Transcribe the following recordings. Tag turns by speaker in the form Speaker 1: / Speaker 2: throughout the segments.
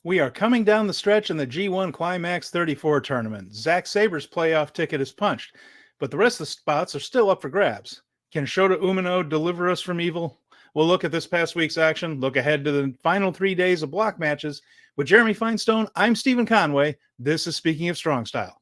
Speaker 1: We are coming down the stretch in the G1 Climax 34 tournament. Zack Sabre's playoff ticket is punched, but the rest of the spots are still up for grabs. Can Shota Umino deliver us from evil? We'll look at this past week's action, look ahead to the final 3 days of block matches. With Jeremy Finestone, I'm Steven Conway. This is Speaking of Strong Style.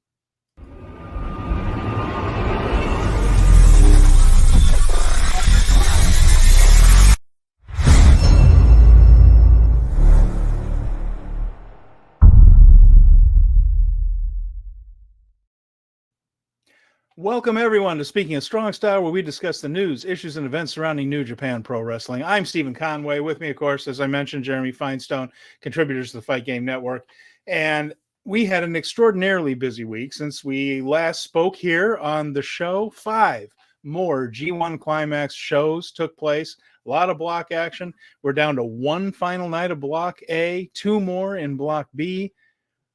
Speaker 1: Welcome, everyone, to Speaking of Strong Style, where we discuss the news, issues, and events surrounding New Japan Pro Wrestling. I'm Steven Conway. With me, of course, as I mentioned, Jeremy Finestone, contributors to the Fight Game Network. And we had an extraordinarily busy week since we last spoke here on the show. 5 more G1 Climax shows took place. A lot of block action. We're down to 1 final night of Block A, 2 more in Block B.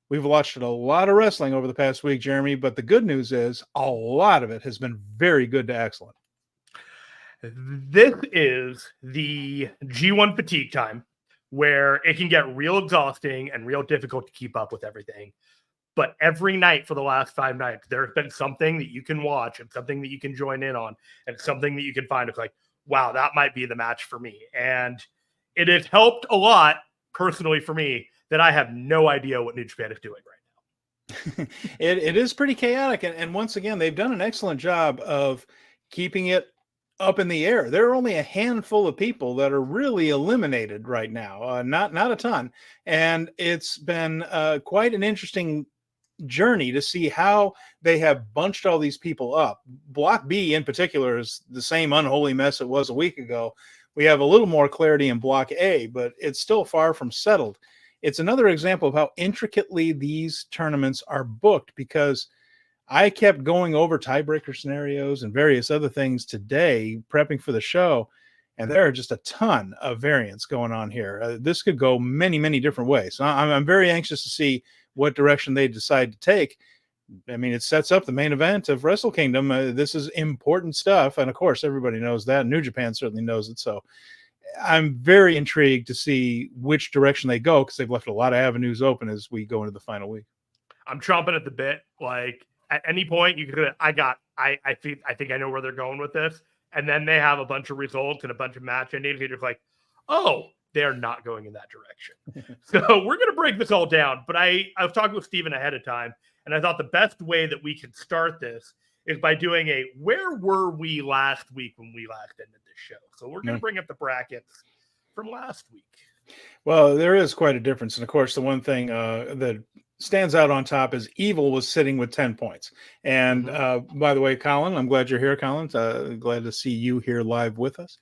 Speaker 1: We've watched a lot of wrestling over the past week, Jeremy, but the good news is a lot of it has been very good to excellent.
Speaker 2: This is the G1 fatigue time where it can get real exhausting and real difficult to keep up with everything. But every night for the last 5 nights, there's been something that you can watch and something that you can join in on and something that you can find. It's like, wow, that might be the match for me. And it has helped a lot personally for me that I have no idea what New Japan is doing right
Speaker 1: now. It is pretty chaotic. And once again, they've done an excellent job of keeping it up in the air. There are only a handful of people that are really eliminated right now, not a ton. And it's been quite an interesting journey to see how they have bunched all these people up. Block B in particular is the same unholy mess it was a week ago. We have a little more clarity in Block A, but it's still far from settled. It's another example of how intricately these tournaments are booked, because I kept going over tiebreaker scenarios and various other things today, prepping for the show, and there are just a ton of variants going on here. This could go many, many different ways. So I'm very anxious to see what direction they decide to take. I mean, it sets up the main event of Wrestle Kingdom. This is important stuff, and of course, everybody knows that. New Japan certainly knows it, so I'm very intrigued to see which direction they go, because they've left a lot of avenues open as we go into the final week.
Speaker 2: I'm chomping at the bit. Like at any point, you could. I think I know where they're going with this, and then they have a bunch of results and a bunch of match endings. You're just like, oh, they're not going in that direction. So we're gonna break this all down. But I was talking with Steven ahead of time, and I thought the best way that we could start this is by doing a where were we last week when we last ended this show. So we're going to bring up the brackets from last week.
Speaker 1: Well, there is quite a difference. And of course, the one thing that stands out on top is Evil was sitting with 10 points. And by the way, Colin, I'm glad you're here, Colin. Glad to see you here live with us.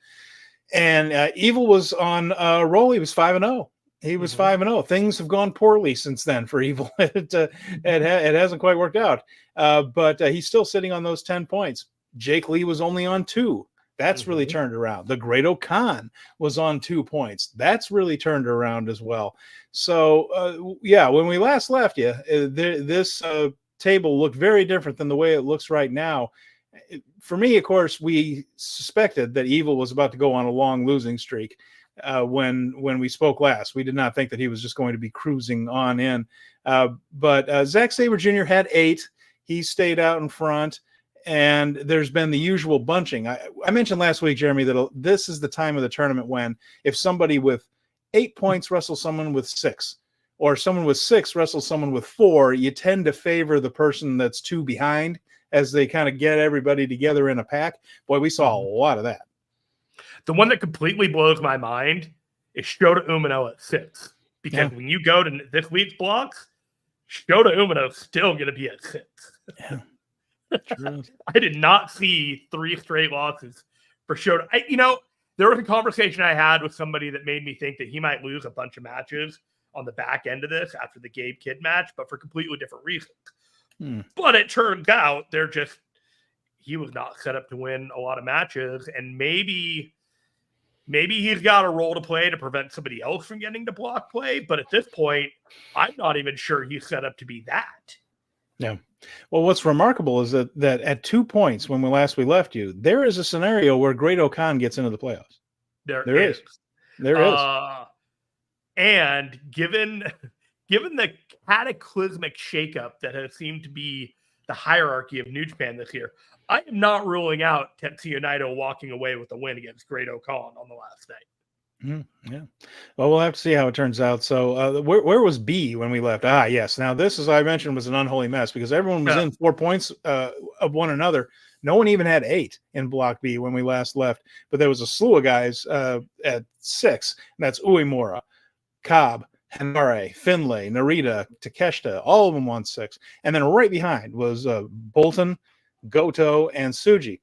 Speaker 1: And Evil was on a roll. He was 5-0. He was 5-0. Things have gone poorly since then for Evil. It hasn't quite worked out. But he's still sitting on those 10 points. Jake Lee was only on 2. That's really turned around. The Great Khan was on 2 points. That's really turned around as well. So, when we last left you, this table looked very different than the way it looks right now. For me, of course, we suspected that Evil was about to go on a long losing streak. When we spoke last, we did not think that he was just going to be cruising on in. But Zack Sabre Jr. had 8. He stayed out in front, and there's been the usual bunching. I mentioned last week, Jeremy, that this is the time of the tournament when if somebody with 8 points wrestles someone with 6, or someone with 6 wrestles someone with 4, you tend to favor the person that's 2 behind as they kind of get everybody together in a pack. Boy, we saw a lot of that.
Speaker 2: The one that completely blows my mind is Shota Umino at 6. Because when you go to this week's blocks, Shota Umino is still going to be at 6.
Speaker 1: Yeah,
Speaker 2: I did not see 3 straight losses for Shota. There was a conversation I had with somebody that made me think that he might lose a bunch of matches on the back end of this after the Gabe Kidd match, but for completely different reasons. But it turns out he was not set up to win a lot of matches, and maybe he's got a role to play to prevent somebody else from getting to block play. But at this point, I'm not even sure he's set up to be that.
Speaker 1: Yeah. Well, what's remarkable is that at 2 points when we left you, there is a scenario where Great Khan gets into the playoffs.
Speaker 2: There is.
Speaker 1: There is.
Speaker 2: And given the cataclysmic shakeup that has seemed to be the hierarchy of New Japan this year, I am not ruling out Tetsuya Naito walking away with a win against Great Khan on the last night.
Speaker 1: Yeah. Well, we'll have to see how it turns out. So where was B when we left? Yes. Now this, as I mentioned, was an unholy mess because everyone was in 4 points of one another. No one even had 8 in Block B when we last left, but there was a slew of guys at 6, and that's Uemura, Cobb, Hanare, Finlay, Narita, Takeshita, all of them won 6. And then right behind was Bolton, Goto, and Tsuji.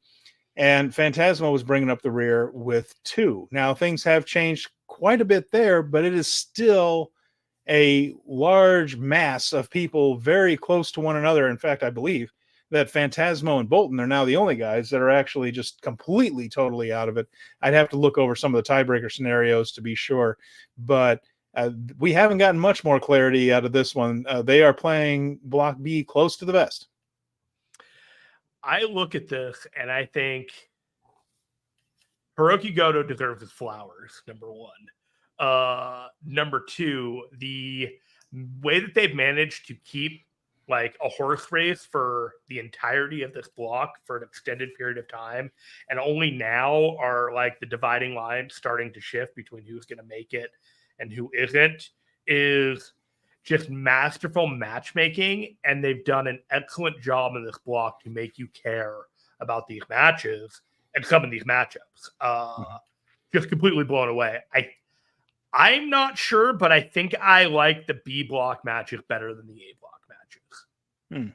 Speaker 1: And Phantasmo was bringing up the rear with 2. Now, things have changed quite a bit there, but it is still a large mass of people very close to one another. In fact, I believe that Phantasmo and Bolton are now the only guys that are actually just completely, totally out of it. I'd have to look over some of the tiebreaker scenarios to be sure, but we haven't gotten much more clarity out of this one. They are playing Block B close to the vest.
Speaker 2: I look at this and I think Hirooki Goto deserves his flowers, number 1. Number 2, the way that they've managed to keep like a horse race for the entirety of this block for an extended period of time, and only now are like the dividing lines starting to shift between who's going to make it and who isn't, is just masterful matchmaking, and they've done an excellent job in this block to make you care about these matches and some of these matchups. Just completely blown away. I'm not sure, but I think I like the B block matches better than the A block matches.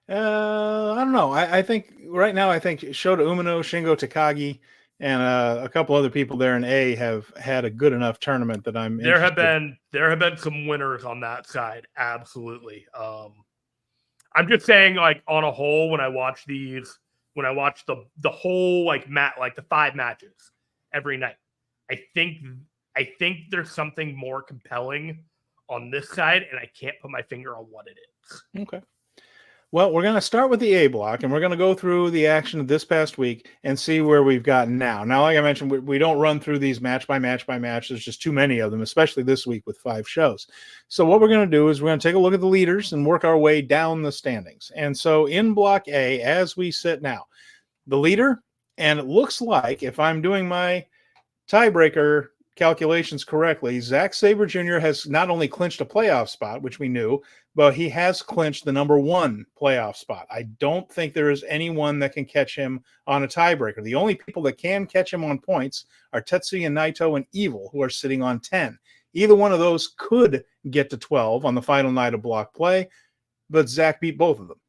Speaker 1: I don't know. I think right now, I think Shota Umino, Shingo Takagi, and a couple other people there in A have had a good enough tournament that I'm interested.
Speaker 2: There have been some winners on that side. Absolutely. I'm just saying, like, on a whole, when I watch the whole like the 5 matches every night, I think there's something more compelling on this side, and I can't put my finger on what it is.
Speaker 1: Okay. Well, we're going to start with the A block, and we're going to go through the action of this past week and see where we've gotten now. Now, like I mentioned, we don't run through these match by match by match. There's just too many of them, especially this week with 5 shows. So what we're going to do is we're going to take a look at the leaders and work our way down the standings. And so in Block A, as we sit now, the leader, and it looks like, if I'm doing my tiebreaker calculations correctly, Zack Sabre Jr. has not only clinched a playoff spot, which we knew, but he has clinched the number 1 playoff spot. I don't think there is anyone that can catch him on a tiebreaker. The only people that can catch him on points are Tetsuya Naito and Evil, who are sitting on 10. Either one of those could get to 12 on the final night of block play, but Zack beat both of them.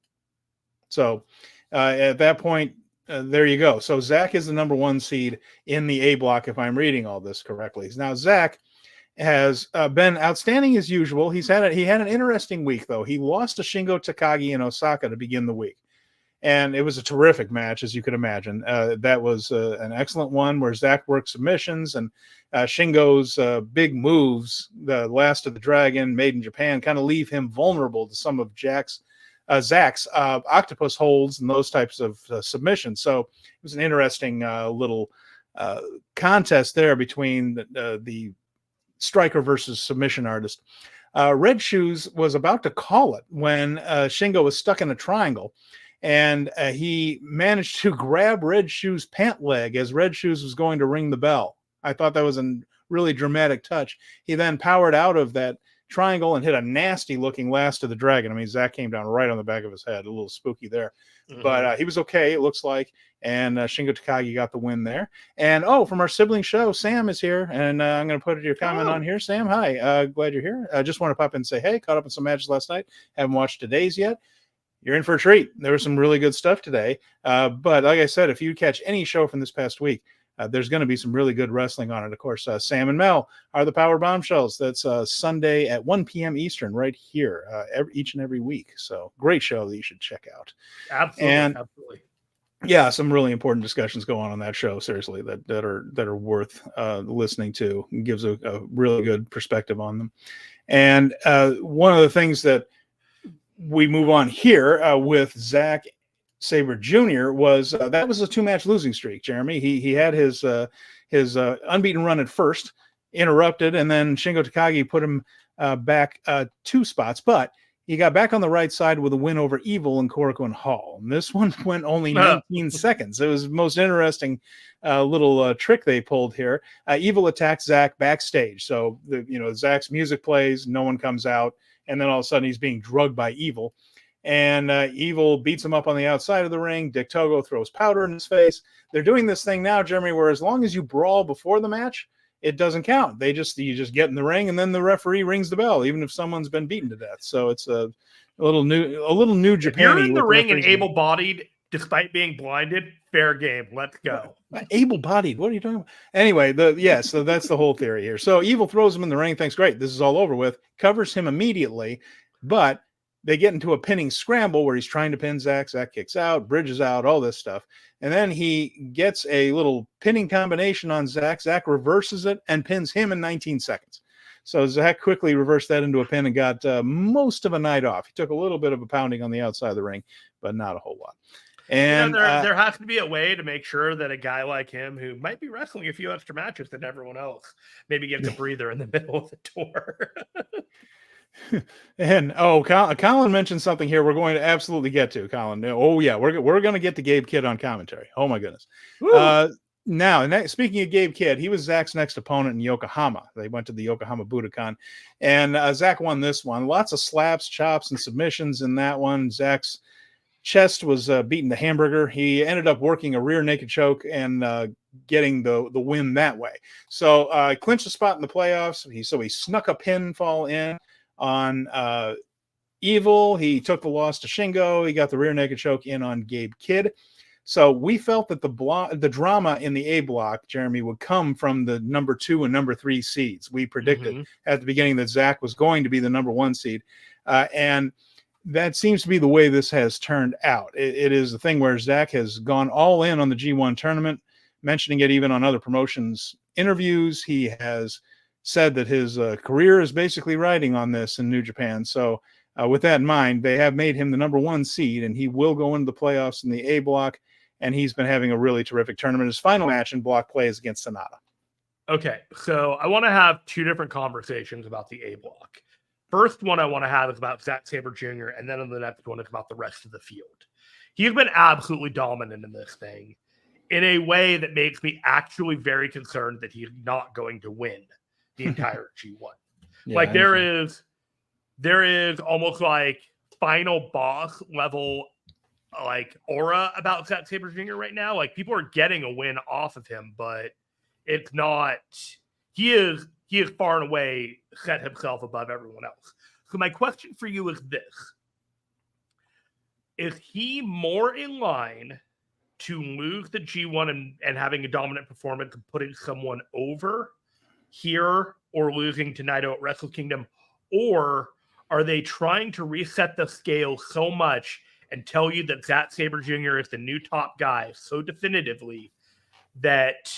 Speaker 1: So at that point, there you go. So Zack is the number 1 seed in the A block, if I'm reading all this correctly. Now, Zack has been outstanding as usual. He had an interesting week, though. He lost to Shingo Takagi in Osaka to begin the week. And it was a terrific match, as you could imagine. That was an excellent one where Zack worked submissions, and Shingo's big moves, the Last of the Dragon, Made in Japan, kind of leave him vulnerable to some of Zack's octopus holds and those types of submissions. So it was an interesting little contest there between the striker versus submission artist. Red Shoes was about to call it when Shingo was stuck in a triangle, and he managed to grab Red Shoes' pant leg as Red Shoes was going to ring the bell. I thought that was a really dramatic touch. He then powered out of that triangle and hit a nasty looking Last of the Dragon. I mean, Zack came down right on the back of his head, a little spooky there, but he was okay, it looks like. And Shingo Takagi got the win there. And from our sibling show, Sam is here, and I'm going to put your comment on here. Sam, hi, glad you're here. I just want to pop in and say, hey, caught up on some matches last night, haven't watched today's yet. You're in for a treat. There was some really good stuff today. But like I said, if you catch any show from this past week, there's going to be some really good wrestling on it. Of course, Sam and Mel are the Power Bombshells. That's Sunday at 1 p.m. Eastern right here each and every week. So great show that you should check out.
Speaker 2: Absolutely.
Speaker 1: Yeah, some really important discussions go on that show, seriously, that are worth listening to. It gives a really good perspective on them. And one of the things that we move on here with Zack Sabre Jr. was that was a 2-match losing streak, Jeremy. He had his unbeaten run at first, interrupted, and then Shingo Takagi put him back 2 spots, but he got back on the right side with a win over Evil and Korakuen Hall. And this one went only 19 seconds. It was the most interesting little trick they pulled here. Evil attacks Zack backstage. So, Zack's music plays, no one comes out, and then all of a sudden he's being drugged by Evil. And Evil beats him up on the outside of the ring. Dick Togo throws powder in his face. They're doing this thing now, Jeremy, where as long as you brawl before the match, it doesn't count. You just get in the ring, and then the referee rings the bell, even if someone's been beaten to death. So it's a little new Japan.
Speaker 2: If you're in the ring and able-bodied, despite being blinded, fair game. Let's go.
Speaker 1: Able-bodied. What are you talking about? Anyway, so that's the whole theory here. So Evil throws him in the ring. Thinks, great, this is all over with. Covers him immediately, but they get into a pinning scramble where he's trying to pin Zack. Zack kicks out, bridges out, all this stuff. And then he gets a little pinning combination on Zack. Zack reverses it and pins him in 19 seconds. So Zack quickly reversed that into a pin and got most of a night off. He took a little bit of a pounding on the outside of the ring, but not a whole lot. And
Speaker 2: there has to be a way to make sure that a guy like him, who might be wrestling a few extra matches than everyone else, maybe gets a breather in the middle of the tour.
Speaker 1: And Colin mentioned something here we're going to absolutely get to, Colin. Oh yeah, we're going to get to Gabe Kidd on commentary. Oh my goodness. Now, speaking of Gabe Kidd, he was Zack's next opponent in Yokohama. They went to the Yokohama Budokan, and Zack won this one. Lots of slaps, chops, and submissions in that one. Zack's chest was beating the hamburger. He ended up working a rear naked choke and getting the win that way. So clinched a spot in the playoffs. He snuck a pinfall in on Evil. He took the loss to Shingo. He got the rear naked choke in on Gabe Kidd. So we felt that the drama in the A block, Jeremy, would come from the number 2 and number 3 seeds. We predicted at the beginning that Zack was going to be the number 1 seed. And that seems to be the way this has turned out. It is the thing where Zack has gone all in on the G1 tournament, mentioning it even on other promotions interviews. He has said that his career is basically riding on this in New Japan. So with that in mind, they have made him the number 1 seed, and he will go into the playoffs in the A block, and he's been having a really terrific tournament. His final match in block play is against Sonata.
Speaker 2: Okay, so I want to have 2 different conversations about the A block. First one I want to have is about Zack Sabre Jr., and then the next one is about the rest of the field. He's been absolutely dominant in this thing in a way that makes me actually very concerned that he's not going to win the entire G1. Yeah, like there is almost like final boss level like aura about Zack Sabre Jr. right now. Like people are getting a win off of him, but it's not. He is far and away set himself above everyone else. So my question for you is this: is he more in line to lose the G1 and having a dominant performance and putting someone over here, or losing to Naito at Wrestle Kingdom? Or are they trying to reset the scale so much and tell you that Zack Sabre Jr. is the new top guy so definitively that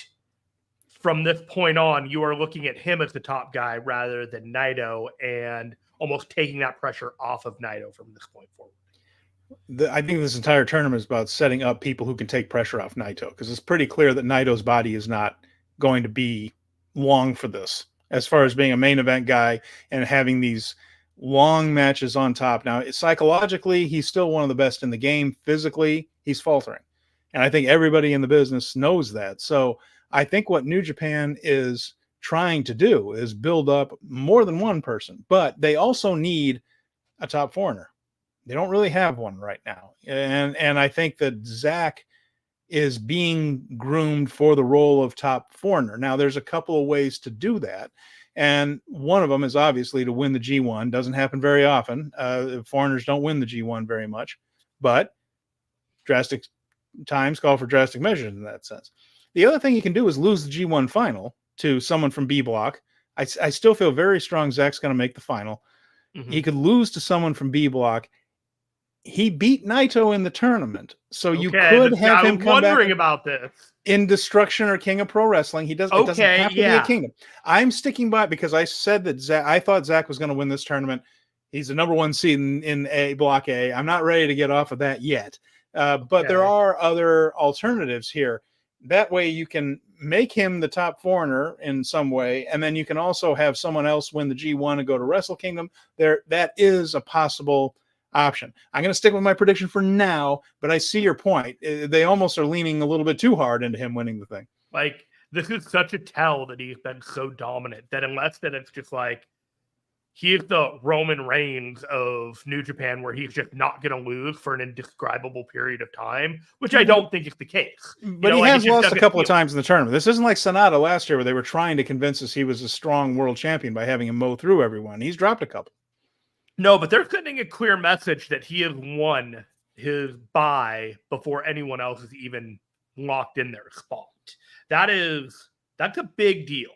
Speaker 2: from this point on, you are looking at him as the top guy rather than Naito, and almost taking that pressure off of Naito from this point forward?
Speaker 1: I think this entire tournament is about setting up people who can take pressure off Naito, because it's pretty clear that Naito's body is not going to be long for this, as far as being a main event guy and having these long matches on top. Now, psychologically, he's still one of the best in the game. Physically, he's faltering. And I think everybody in the business knows that. So I think what New Japan is trying to do is build up more than one person, but they also need a top foreigner. They don't really have one right now. And I think that Zack is being groomed for the role of top foreigner. Now, there's a couple of ways to do that. And one of them is obviously to win the G1. Doesn't happen very often. Foreigners don't win the G1 very much, but drastic times call for drastic measures in that sense. The other thing you can do is lose the G1 final to someone from B block. I still feel very strong Zack's going to make the final. He could lose to someone from B block. He beat Naito in the tournament, so you could have him come back
Speaker 2: about this
Speaker 1: in Destruction or King of Pro Wrestling. It doesn't have to be a Kingdom. I'm sticking by it because I said that I thought Zack was going to win this tournament. He's the number 1 seed in A block A. I'm not ready to get off of that yet, but there are other alternatives here. That way you can make him the top foreigner in some way, and then you can also have someone else win the G1 and go to Wrestle Kingdom. That is a possible option. I'm going to stick with my prediction for now, but I see your point. They almost are leaning a little bit too hard into him winning the thing.
Speaker 2: Like, this is such a tell that he's been so dominant that unless that it's just like he is the Roman Reigns of New Japan, where he's just not going to lose for an indescribable period of time, which I don't think is the case.
Speaker 1: But he has lost a couple of times in the tournament. This isn't like Sonata last year, where they were trying to convince us he was a strong world champion by having him mow through everyone. He's dropped a couple.
Speaker 2: No, but they're sending a clear message that he has won his bye before anyone else is even locked in their spot. That's a big deal.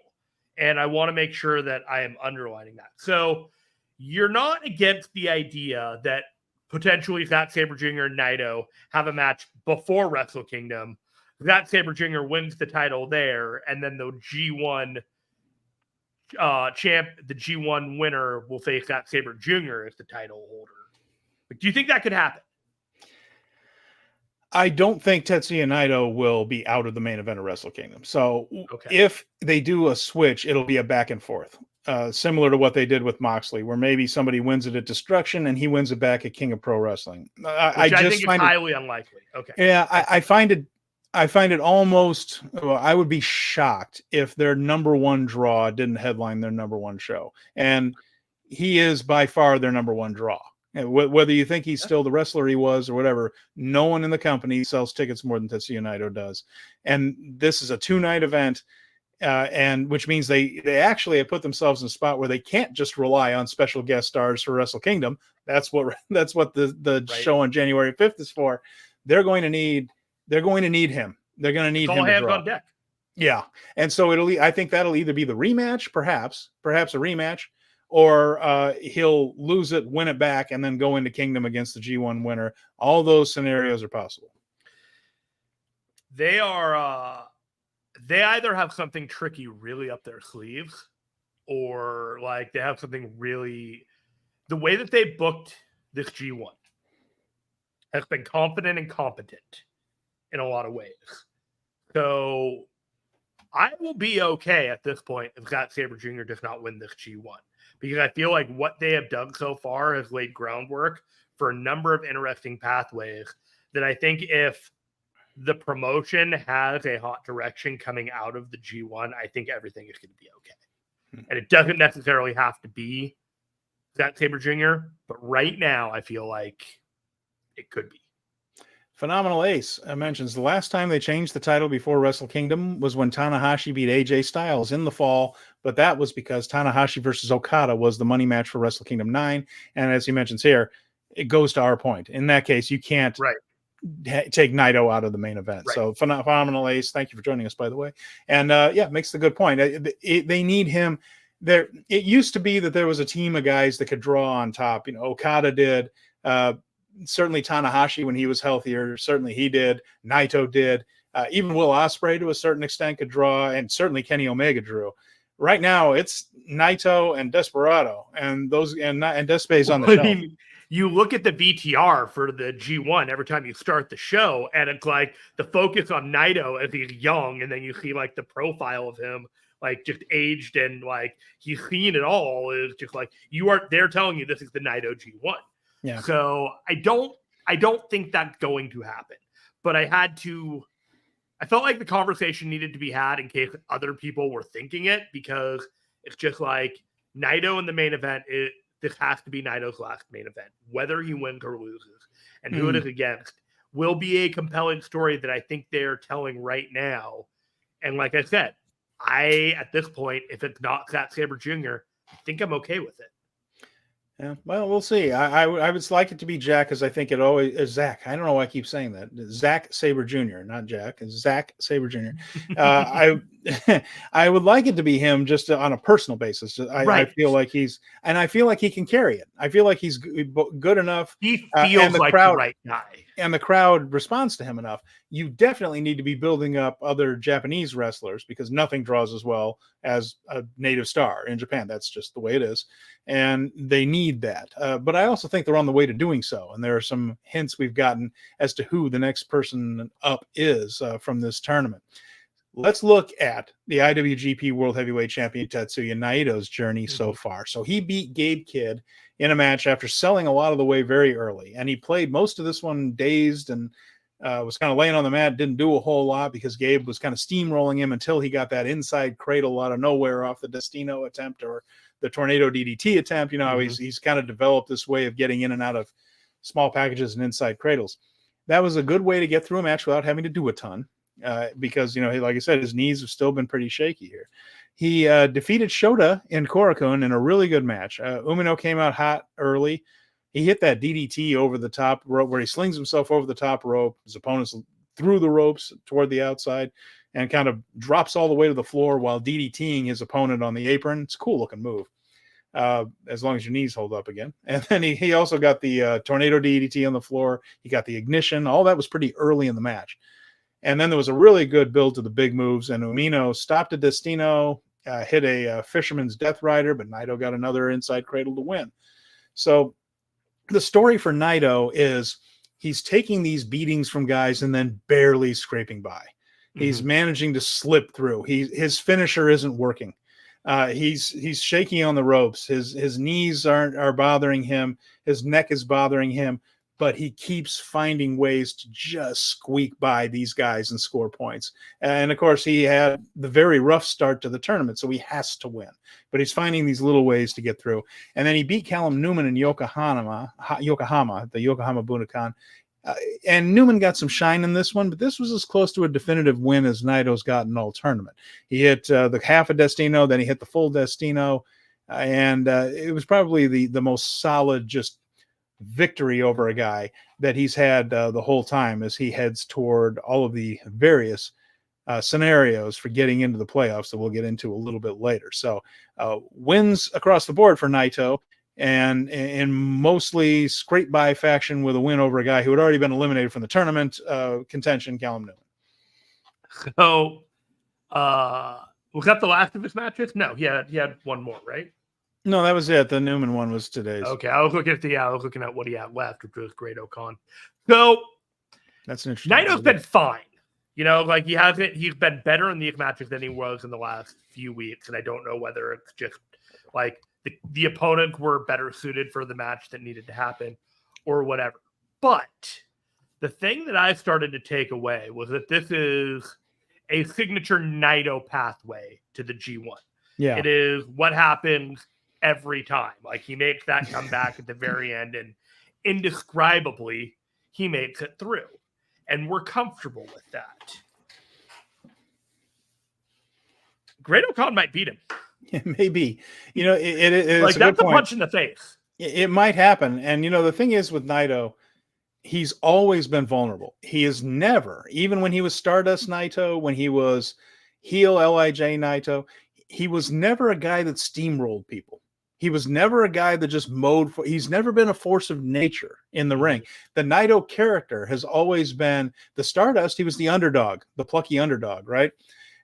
Speaker 2: And I want to make sure that I am underlining that. So you're not against the idea that potentially Zack Sabre Jr. and Naito have a match before Wrestle Kingdom. Zack Sabre Jr. wins the title there, and then the G1 the G1 winner will face Zack Sabre Jr. as the title holder. But do you think that could happen?
Speaker 1: I don't think Tetsuya Naito will be out of the main event of Wrestle Kingdom. So if they do a switch, it'll be a back and forth, similar to what they did with Moxley, where maybe somebody wins it at Destruction and he wins it back at King of Pro Wrestling.
Speaker 2: I think it's highly unlikely. Okay.
Speaker 1: Yeah, I find it almost. Well, I would be shocked if their number one draw didn't headline their number one show, and he is by far their number one draw. Whether you think he's still the wrestler he was or whatever, no one in the company sells tickets more than Tetsuya Naito does. And this is a 2-night event, and which means they actually have put themselves in a spot where they can't just rely on special guest stars for Wrestle Kingdom. That's what the show on January 5th is for. They're going to need him. They're going to need him.
Speaker 2: All hands on deck.
Speaker 1: Yeah. And so I think that'll either be the rematch, perhaps a rematch, or he'll lose it, win it back, and then go into Kingdom against the G1 winner. All those scenarios are possible.
Speaker 2: They either have something tricky really up their sleeves, or like they have something really. The way that they booked this G1 has been confident and competent in a lot of ways. So I will be okay at this point if Zack Sabre Jr. does not win this G1. Because I feel like what they have done so far has laid groundwork for a number of interesting pathways that I think if the promotion has a hot direction coming out of the G1, I think everything is going to be okay. And it doesn't necessarily have to be Zack Sabre Jr., but right now I feel like it could be.
Speaker 1: Phenomenal Ace mentions the last time they changed the title before Wrestle Kingdom was when Tanahashi beat AJ Styles in the fall, but that was because Tanahashi versus Okada was the money match for Wrestle Kingdom 9. And as he mentions here, it goes to our point. In that case, you can't take Naito out of the main event. Right. So Phenomenal Ace, thank you for joining us, by the way. And makes the good point. They need him there. It used to be that there was a team of guys that could draw on top. Okada did. Certainly Tanahashi when he was healthier, certainly he did. Naito did. Even Will Ospreay to a certain extent could draw, and certainly Kenny Omega drew. Right now it's Naito and Desperado, and Despai's on the shelf.
Speaker 2: You look at the VTR for the G1 every time you start the show, and it's like the focus on Naito as he's young, and then you see like the profile of him like just aged and like he's seen it all. Is just like they're telling you this is the Naito G1. Yeah. So I don't think that's going to happen, but I felt like the conversation needed to be had in case other people were thinking it, because it's just like Naito in the main event. This has to be Naito's last main event, whether he wins or loses, and who it is against will be a compelling story that I think they're telling right now. And like I said, at this point, if it's not Zack Sabre Jr., I think I'm okay with it.
Speaker 1: Yeah, well, we'll see. I would like it to be Jack, because I think it always is Zach. I don't know why I keep saying that. Zack Sabre Jr., not Jack. It's Zack Sabre Jr. I would like it to be him just on a personal basis. I feel like I feel like he can carry it. I feel like he's good enough.
Speaker 2: He feels like the right guy.
Speaker 1: And the crowd responds to him enough. You definitely need to be building up other Japanese wrestlers, because nothing draws as well as a native star in Japan. That's just the way it is. And they need that. But I also think they're on the way to doing so. And there are some hints we've gotten as to who the next person up is from this tournament. let's look at the IWGP World Heavyweight Champion Tetsuya Naito's journey so far. So he beat Gabe Kidd in a match after selling a lot of the way very early. And he played most of this one dazed and was kind of laying on the mat, didn't do a whole lot because Gabe was kind of steamrolling him until he got that inside cradle out of nowhere off the Destino attempt or the Tornado DDT attempt. You know, how he's kind of developed this way of getting in and out of small packages and inside cradles. That was a good way to get through a match without having to do a ton. Because, you know, like I said, his knees have still been pretty shaky here. He defeated Shota in Korakuen in a really good match. Umino came out hot early. He hit that DDT over the top rope where he slings himself over the top rope. His opponent's through the ropes toward the outside and kind of drops all the way to the floor while DDTing his opponent on the apron. It's a cool looking move. As long as your knees hold up again. And then he also got the Tornado DDT on the floor. He got the ignition. All that was pretty early in the match. And then there was a really good build to the big moves, and Umino stopped a Destino, hit a Fisherman's Death Rider, but Naito got another inside cradle to win. So the story for Naito is he's taking these beatings from guys and then barely scraping by. He's managing to slip through. His finisher isn't working. He's shaky on the ropes. His knees are bothering him. His neck is bothering him. But he keeps finding ways to just squeak by these guys and score points. And, of course, he had the very rough start to the tournament, so he has to win. But he's finding these little ways to get through. And then he beat Callum Newman in Yokohama, the Yokohama Budokan. And Newman got some shine in this one, but this was as close to a definitive win as Naito's gotten all tournament. He hit the half a Destino, then he hit the full Destino, and it was probably the most solid just victory over a guy that he's had the whole time as he heads toward all of the various scenarios for getting into the playoffs that we'll get into a little bit later. So wins across the board for Naito, and in mostly scrape by faction with a win over a guy who had already been eliminated from the tournament contention, Callum Newman.
Speaker 2: So was that the last of his matches? No, he had one more, right?
Speaker 1: No, that was it. The Newman one was today's.
Speaker 2: Okay, I was looking at what he had left, which was Great Okan. So
Speaker 1: that's an interesting.
Speaker 2: Naito's been fine. You know, like he's been better in these matches than he was in the last few weeks. And I don't know whether it's just like the opponents were better suited for the match that needed to happen or whatever. But the thing that I started to take away was that this is a signature Naito pathway to the G1.
Speaker 1: Yeah.
Speaker 2: It is what happens every time. Like he makes that comeback at the very end, and indescribably he makes it through, and we're comfortable with that. Great Okan might beat him.
Speaker 1: Maybe, you know, it's
Speaker 2: like that's a punch in the face.
Speaker 1: It might happen, and you know the thing is with Naito, he's always been vulnerable. He is never, even when he was Stardust Naito, when he was heel LIJ Naito, he was never a guy that steamrolled people. He was never a guy that just he's never been a force of nature in the ring. The Naito character has always been the Stardust. He was the underdog, the plucky underdog, right?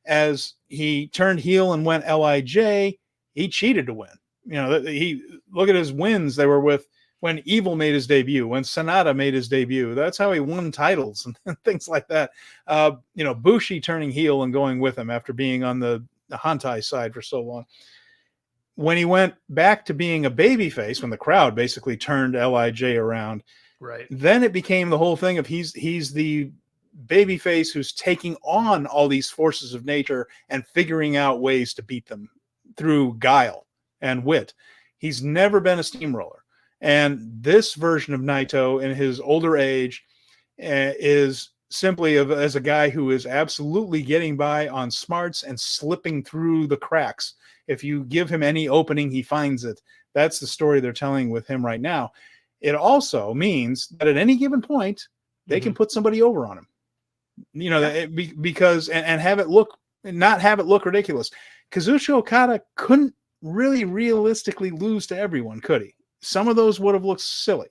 Speaker 1: As he turned heel and went LIJ, he cheated to win. You know, look at his wins. They were with when Evil made his debut, when Sonata made his debut. That's how he won titles and things like that. You know, Bushi turning heel and going with him after being on the Hantai side for so long. When he went back to being a babyface, when the crowd basically turned LIJ around,
Speaker 2: right?
Speaker 1: Then it became the whole thing of he's the babyface who's taking on all these forces of nature and figuring out ways to beat them through guile and wit. He's never been a steamroller. And this version of Naito in his older age is simply as a guy who is absolutely getting by on smarts and slipping through the cracks. If you give him any opening, he finds it. That's the story they're telling with him right now. It also means that at any given point, they can put somebody over on him. You know, because and have it look, not have it look ridiculous. Kazuchika Okada couldn't really realistically lose to everyone, could he? Some of those would have looked silly.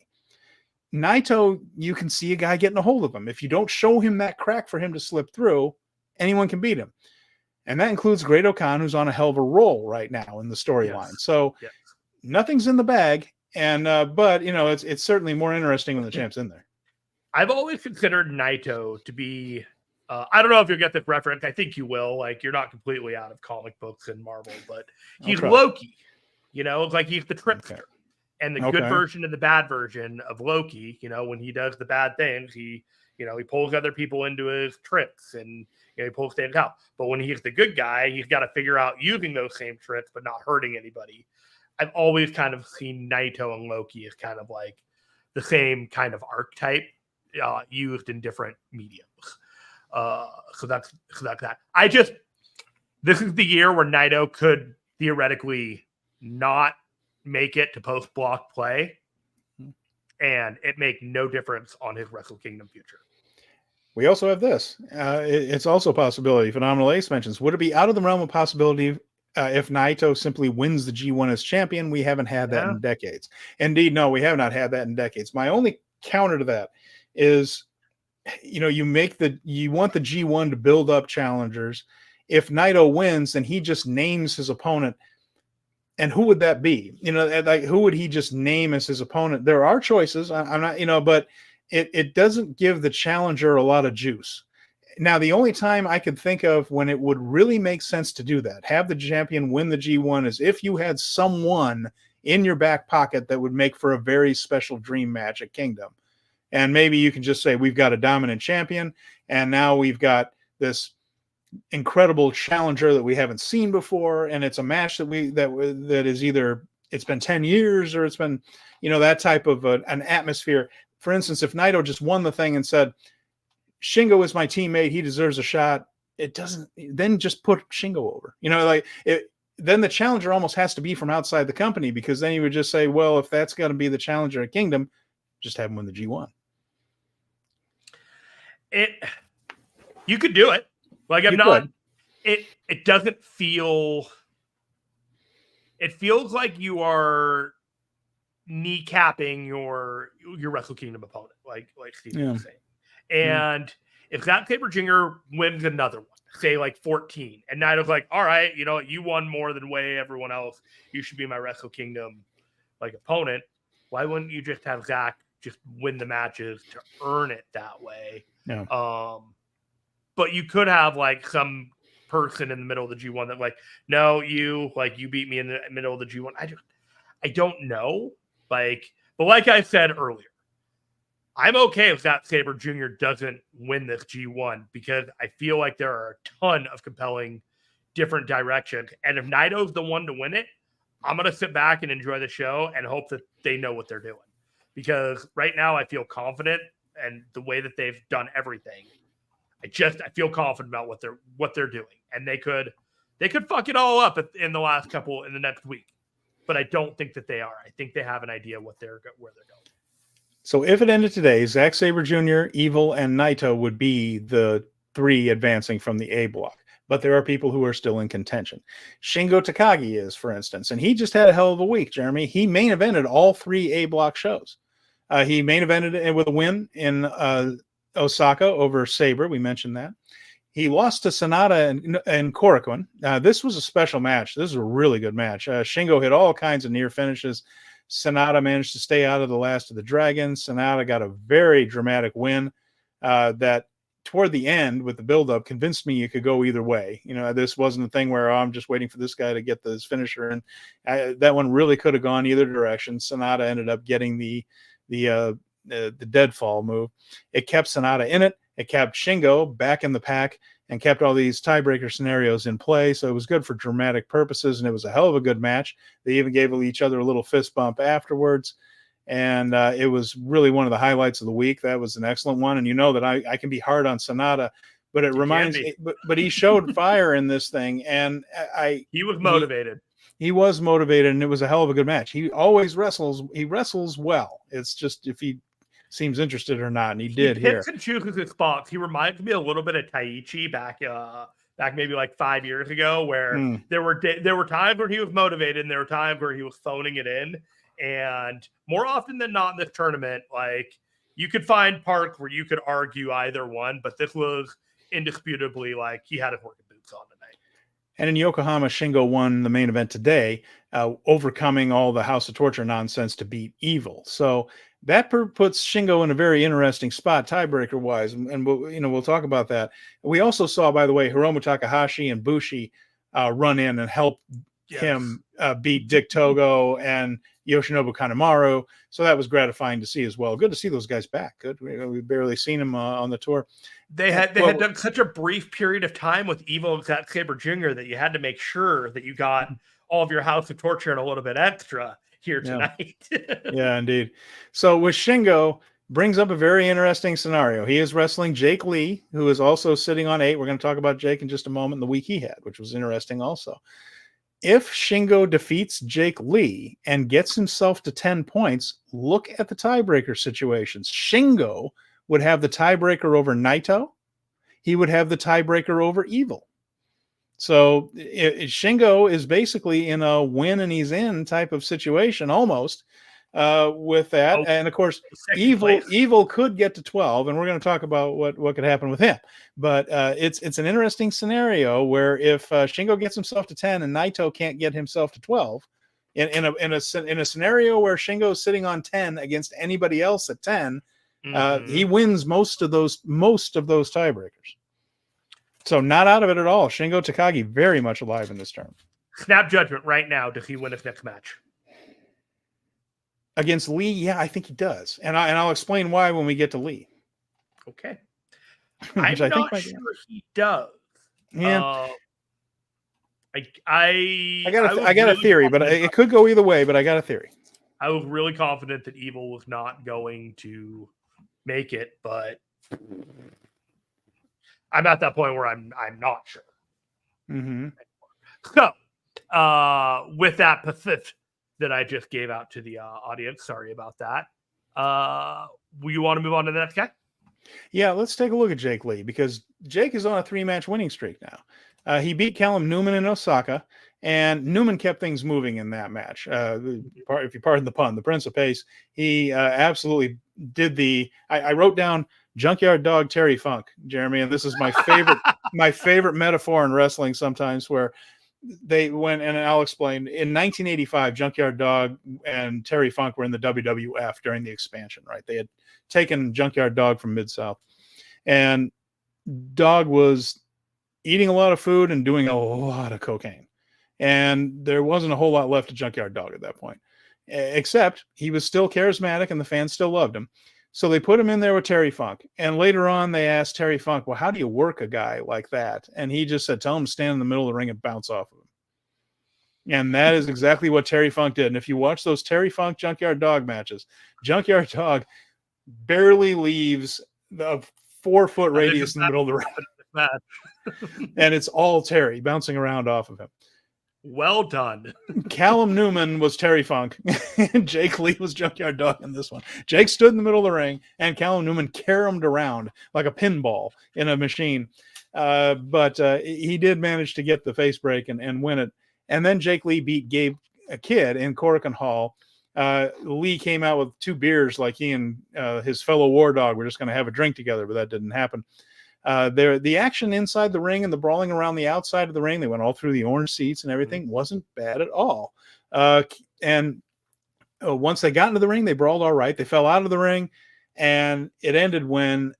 Speaker 1: Naito, you can see a guy getting a hold of him. If you don't show him that crack for him to slip through, anyone can beat him. And that includes Great Okan, who's on a hell of a roll right now in the storyline.
Speaker 2: Yes.
Speaker 1: So nothing's in the bag. And but you know, it's certainly more interesting when the champ's in there.
Speaker 2: I've always considered Naito to be I don't know if you'll get this reference. I think you will. Like, you're not completely out of comic books and Marvel, but he's Loki. You know, it's like he's the trickster. And the good version and the bad version of Loki, you know, when he does the bad things, he pulls other people into his tricks and he pulls things out. But when he's the good guy, he's got to figure out using those same tricks, but not hurting anybody. I've always kind of seen Naito and Loki as kind of like the same kind of archetype used in different mediums. So that's that. This is the year where Naito could theoretically not make it to post block play, and it make no difference on his Wrestle Kingdom future.
Speaker 1: We also have this. It's also a possibility. Phenomenal Ace mentions, would it be out of the realm of possibility if Naito simply wins the G1 as champion? We haven't had that in decades. Indeed, no, we have not had that in decades. My only counter to that is, you want the G1 to build up challengers. If Naito wins, then he just names his opponent. And who would that be? Like, who would he just name as his opponent? There are choices. I'm not, but it doesn't give the challenger a lot of juice. Now, the only time I could think of when it would really make sense to do that, have the champion win the G1, is if you had someone in your back pocket that would make for a very special dream match at Kingdom. And maybe you can just say, we've got a dominant champion, and now we've got this incredible challenger that we haven't seen before, and it's a match that is either it's been 10 years or it's been that type of an atmosphere. For instance, if Naito just won the thing and said, Shingo is my teammate, he deserves a shot, it doesn't, then just put Shingo over, then the challenger almost has to be from outside the company, because then you would just say, well, if that's going to be the challenger at Kingdom, just have him win the G1.
Speaker 2: You could do it. Like, it doesn't feel, it feels like you are kneecapping your Wrestle Kingdom opponent, like Steve was saying. And if Zack Sabre Jr. wins another one, say like 14, and Naito's like, all right, you won more than way everyone else, you should be my Wrestle Kingdom like opponent. Why wouldn't you just have Zack just win the matches to earn it that way?
Speaker 1: Yeah.
Speaker 2: But you could have like some person in the middle of the G1 that like, no, you beat me in the middle of the G1. I don't know. But like I said earlier, I'm okay if Zack Sabre Jr. doesn't win this G1, because I feel like there are a ton of compelling different directions. And if Naito's the one to win it, I'm going to sit back and enjoy the show and hope that they know what they're doing. Because right now I feel confident, and the way that they've done everything, I feel confident about what they're doing. And they could fuck it all up in the next week. But I don't think that they are. I think they have an idea where they're going.
Speaker 1: So if it ended today, Zack Sabre Jr., Evil, and Naito would be the three advancing from the A block. But there are people who are still in contention. Shingo Takagi is, for instance, and he just had a hell of a week, Jeremy. He main evented all three A block shows. He main evented with a win in Osaka over Sabre. We mentioned that. He lost to Sonata and Korakuen. This was a special match. This was a really good match. Shingo hit all kinds of near finishes. Sonata managed to stay out of the last of the Dragons. Sonata got a very dramatic win that toward the end with the buildup convinced me you could go either way. This wasn't a thing where I'm just waiting for this guy to get this finisher. And that one really could have gone either direction. Sonata ended up getting the deadfall move. It kept Sonata in it. It kept Shingo back in the pack and kept all these tiebreaker scenarios in play. So it was good for dramatic purposes, and it was a hell of a good match. They even gave each other a little fist bump afterwards. And it was really one of the highlights of the week. That was an excellent one. And that I can be hard on Sonata, but it reminds me, but he showed fire in this thing. And
Speaker 2: he was motivated.
Speaker 1: He was motivated, and it was a hell of a good match. He always wrestles. He wrestles well. It's just if he seems interested or not, and he did here. He
Speaker 2: picks and chooses his spots. He reminds me a little bit of Taichi back maybe like 5 years ago, where there were times where he was motivated, and there were times where he was phoning it in. And more often than not in this tournament, like, you could find parts where you could argue either one, but this was indisputably like he had his working boots on tonight.
Speaker 1: And in Yokohama, Shingo won the main event today, overcoming all the House of Torture nonsense to beat Evil. So that puts Shingo in a very interesting spot, tiebreaker wise, and we'll talk about that. We also saw, by the way, Hiromu Takahashi and Bushi run in and help him beat Dick Togo and Yoshinobu Kanemaru. So that was gratifying to see as well. Good to see those guys back. Good. We barely seen them on the tour.
Speaker 2: They had done such a brief period of time with Evil and Zack Sabre Jr. that you had to make sure that you got all of your House of Torture and a little bit extra here tonight.
Speaker 1: Yeah, indeed. So with Shingo, brings up a very interesting scenario. He is wrestling Jake Lee, who is also sitting on 8. We're going to talk about Jake in just a moment, the week he had, which was interesting also. If Shingo defeats Jake Lee and gets himself to 10 points, look at the tiebreaker situations. Shingo would have the tiebreaker over Naito. He would have the tiebreaker over Evil. So Shingo is basically in a win and he's in type of situation almost with that. And of course, Evil could get to 12, and we're going to talk about what could happen with him. But it's an interesting scenario where if Shingo gets himself to 10 and Naito can't get himself to 12, in a scenario where Shingo is sitting on 10 against anybody else at 10, he wins most of those tiebreakers. So not out of it at all. Shingo Takagi very much alive in this term.
Speaker 2: Snap judgment right now. Does he win his next match?
Speaker 1: Against Lee? Yeah, I think he does. And I'll explain why when we get to Lee.
Speaker 2: Okay. I'm not sure he does.
Speaker 1: Yeah.
Speaker 2: I
Speaker 1: got a theory, but it could go either way, but I got a theory.
Speaker 2: I was really confident that Evil was not going to make it, but I'm at that point where I'm not sure.
Speaker 1: Mm-hmm.
Speaker 2: So, with that pathetic that I just gave out to the audience, sorry about that. You want to move on to the next guy?
Speaker 1: Yeah, let's take a look at Jake Lee, because Jake is on a 3-match winning streak now. He beat Callum Newman in Osaka, and Newman kept things moving in that match. If you pardon the pun, the Prince of Pace, he absolutely did I wrote down Junkyard Dog Terry Funk, Jeremy, and this is my favorite metaphor in wrestling sometimes, where they went, and I'll explain. In 1985, Junkyard Dog and Terry Funk were in the WWF during the expansion, right? They had taken Junkyard Dog from Mid-South, and Dog was eating a lot of food and doing a lot of cocaine. And there wasn't a whole lot left of Junkyard Dog at that point, except he was still charismatic and the fans still loved him. So they put him in there with Terry Funk. And later on, they asked Terry Funk, well, how do you work a guy like that? And he just said, tell him to stand in the middle of the ring and bounce off of him. And that is exactly what Terry Funk did. And if you watch those Terry Funk Junkyard Dog matches, Junkyard Dog barely leaves the 4-foot radius in the middle of the ring. And it's all Terry bouncing around off of him.
Speaker 2: Well done.
Speaker 1: Callum Newman was Terry Funk, and Jake Lee was Junkyard Dog in this one. Jake stood in the middle of the ring, and Callum Newman caromed around like a pinball in a machine. But he did manage to get the face break and win it. And then Jake Lee beat Gabe Kidd in Korakuen Hall. Lee came out with 2 beers like he and his fellow War Dog were just going to have a drink together, but that didn't happen. The action inside the ring and the brawling around the outside of the ring, they went all through the orange seats and everything, wasn't bad at all. And once they got into the ring, they brawled all right. They fell out of the ring, and it ended when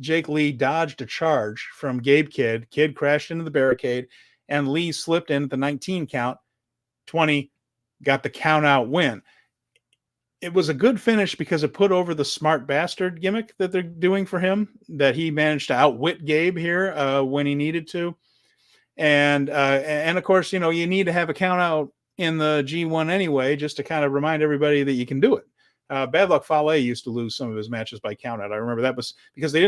Speaker 1: Jake Lee dodged a charge from Gabe Kidd. Kidd crashed into the barricade, and Lee slipped in at the 19 count. 20 got the count out win. It was a good finish because it put over the smart bastard gimmick that they're doing for him, that he managed to outwit Gabe here when he needed to. And of course, you need to have a count out in the G1 anyway, just to kind of remind everybody that you can do it. Bad Luck Fale used to lose some of his matches by count out. I remember that was because they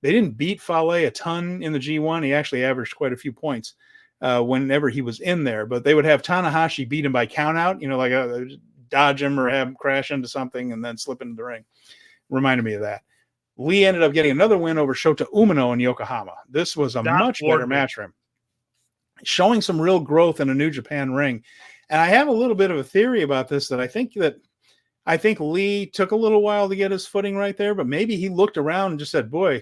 Speaker 1: didn't beat Fale a ton in the G1. He actually averaged quite a few points whenever he was in there, but they would have Tanahashi beat him by count out, like dodge him or have him crash into something and then slip into the ring. Reminded me of that. Lee ended up getting another win over Shota Umino in Yokohama. This was a much better match for him, showing some real growth in a New Japan ring. And I have a little bit of a theory about this, that I think Lee took a little while to get his footing right there, but maybe he looked around and just said, boy,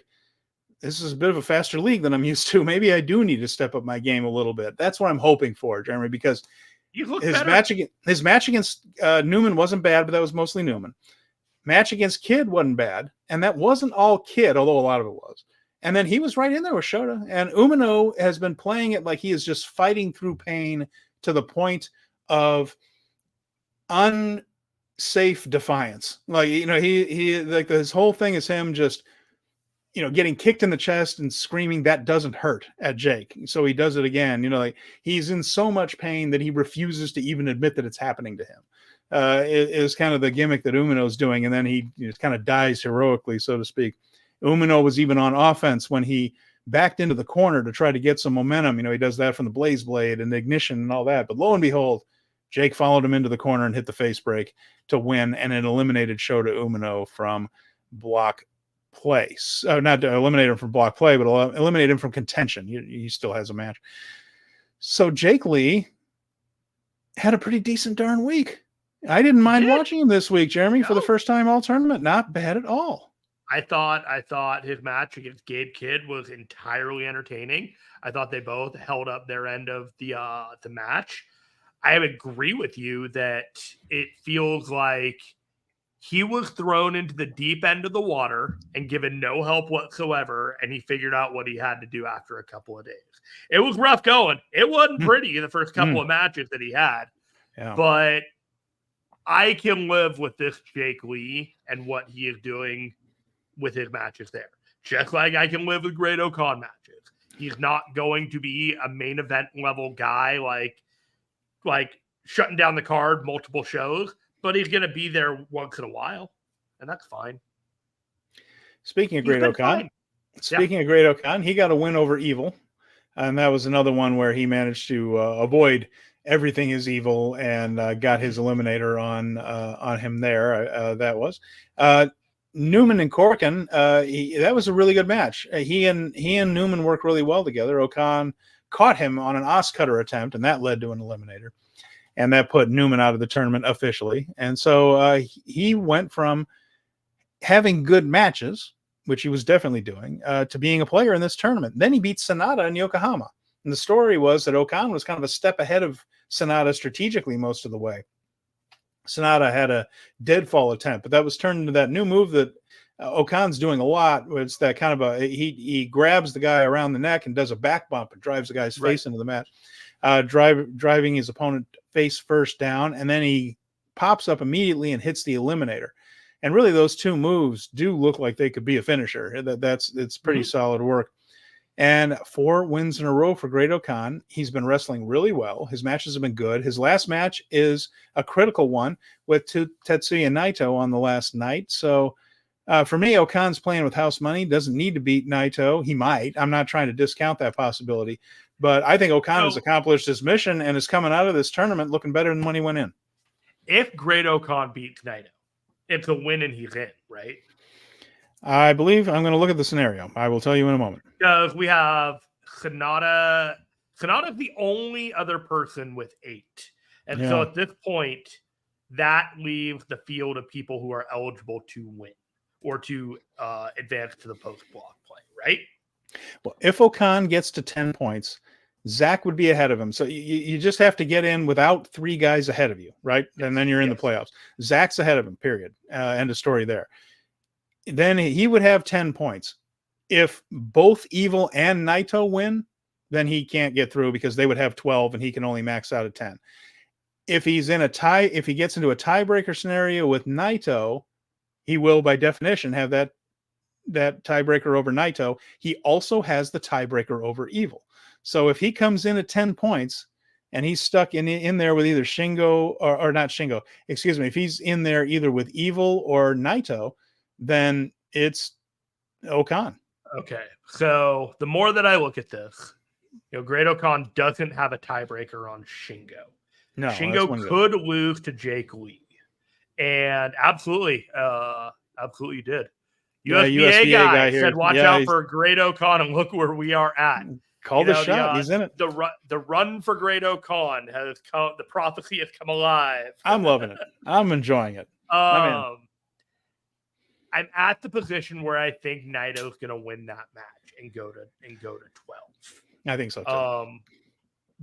Speaker 1: this is a bit of a faster league than I'm used to. Maybe I do need to step up my game a little bit. That's what I'm hoping for, Jeremy, because his match against Newman wasn't bad, but that was mostly Newman. Match against Kid wasn't bad, and that wasn't all Kid, although a lot of it was. And then he was right in there with Shota. And Umino has been playing it like he is just fighting through pain to the point of unsafe defiance. Like, he like his whole thing is him just, getting kicked in the chest and screaming, "That doesn't hurt," at Jake. So he does it again. Like he's in so much pain that he refuses to even admit that it's happening to him. It is kind of the gimmick that Umino's doing. And then he kind of dies heroically, so to speak. Umino was even on offense when he backed into the corner to try to get some momentum. He does that from the Blaze Blade and the ignition and all that. But lo and behold, Jake followed him into the corner and hit the face break to win, and it eliminated Shota Umino from block play. Not to eliminate him from block play, but eliminate him from contention. He still has a match. So Jake Lee had a pretty decent darn week. I didn't mind watching him this week, Jeremy, for the first time all tournament. Not bad at all.
Speaker 2: I thought his match against Gabe Kidd was entirely entertaining. I thought they both held up their end of the match. I agree with you that it feels like he was thrown into the deep end of the water and given no help whatsoever, and he figured out what he had to do after a couple of days. It was rough going. It wasn't pretty in the first couple of matches that he had, but I can live with this Jake Lee and what he is doing with his matches there. Just like I can live with Great O'Khan matches. He's not going to be a main event level guy like shutting down the card multiple shows, but he's going to be there once in a while, and that's fine.
Speaker 1: Speaking of Great O'Khan, he got a win over Evil, and that was another one where he managed to avoid everything is Evil and got his eliminator on him there. That was Newman and Corkin. That was a really good match. He and Newman worked really well together. O'Khan caught him on an Oscutter attempt, and that led to an eliminator. And that put Newman out of the tournament officially. And so he went from having good matches, which he was definitely doing, to being a player in this tournament. Then he beat Sonata in Yokohama. And the story was that O'Khan was kind of a step ahead of Sonata strategically most of the way. Sonata had a deadfall attempt, but that was turned into that new move that O'Khan's doing a lot. It's that kind of he grabs the guy around the neck and does a back bump and drives the guy's face into the mat, driving his opponent face first down, and then he pops up immediately and hits the eliminator. And really, those two moves do look like they could be a finisher. It's pretty solid work. And 4 wins in a row for Great O'Khan. He's been wrestling really well. His matches have been good. His last match is a critical one with Tetsuya Naito on the last night. So for me, O'Khan's playing with house money. Doesn't need to beat Naito. He might. I'm not trying to discount that possibility. But I think O'Khan has accomplished his mission and is coming out of this tournament looking better than when he went in.
Speaker 2: If Great O'Khan beats Naito, it's a win and he's in, right?
Speaker 1: I believe I'm going to look at the scenario. I will tell you in a moment.
Speaker 2: Because we have Sonata. Sonata's the only other person with 8. And so at this point, that leaves the field of people who are eligible to win or to advance to the post-block play, right?
Speaker 1: Well, if O'Khan gets to 10 points, Zach would be ahead of him. So you just have to get in without 3 guys ahead of you, right? And then you're in the playoffs. Zach's ahead of him, period. End of story there. Then he would have 10 points. If both Evil and Naito win, then he can't get through because they would have 12 and he can only max out at 10. If he's in a tie, if he gets into a tiebreaker scenario with Naito, he will by definition have that tiebreaker over Naito. He also has the tiebreaker over Evil. So if he comes in at 10 points and he's stuck in there with either Shingo or not Shingo, excuse me, if he's in there either with Evil or Naito, then it's O'Khan.
Speaker 2: Okay. So the more that I look at this, Great O'Khan doesn't have a tiebreaker on Shingo.
Speaker 1: No,
Speaker 2: Shingo could lose to Jake Lee. And absolutely did. USBA guy said, watch out for Great O'Khan, and look where we are at.
Speaker 1: Call the shot. He's in it.
Speaker 2: The run for Great O'Khan has come. The prophecy has come alive.
Speaker 1: I'm loving it. I'm enjoying it.
Speaker 2: I'm at the position where I think Naito's going to win that match and go to 12.
Speaker 1: I think so too.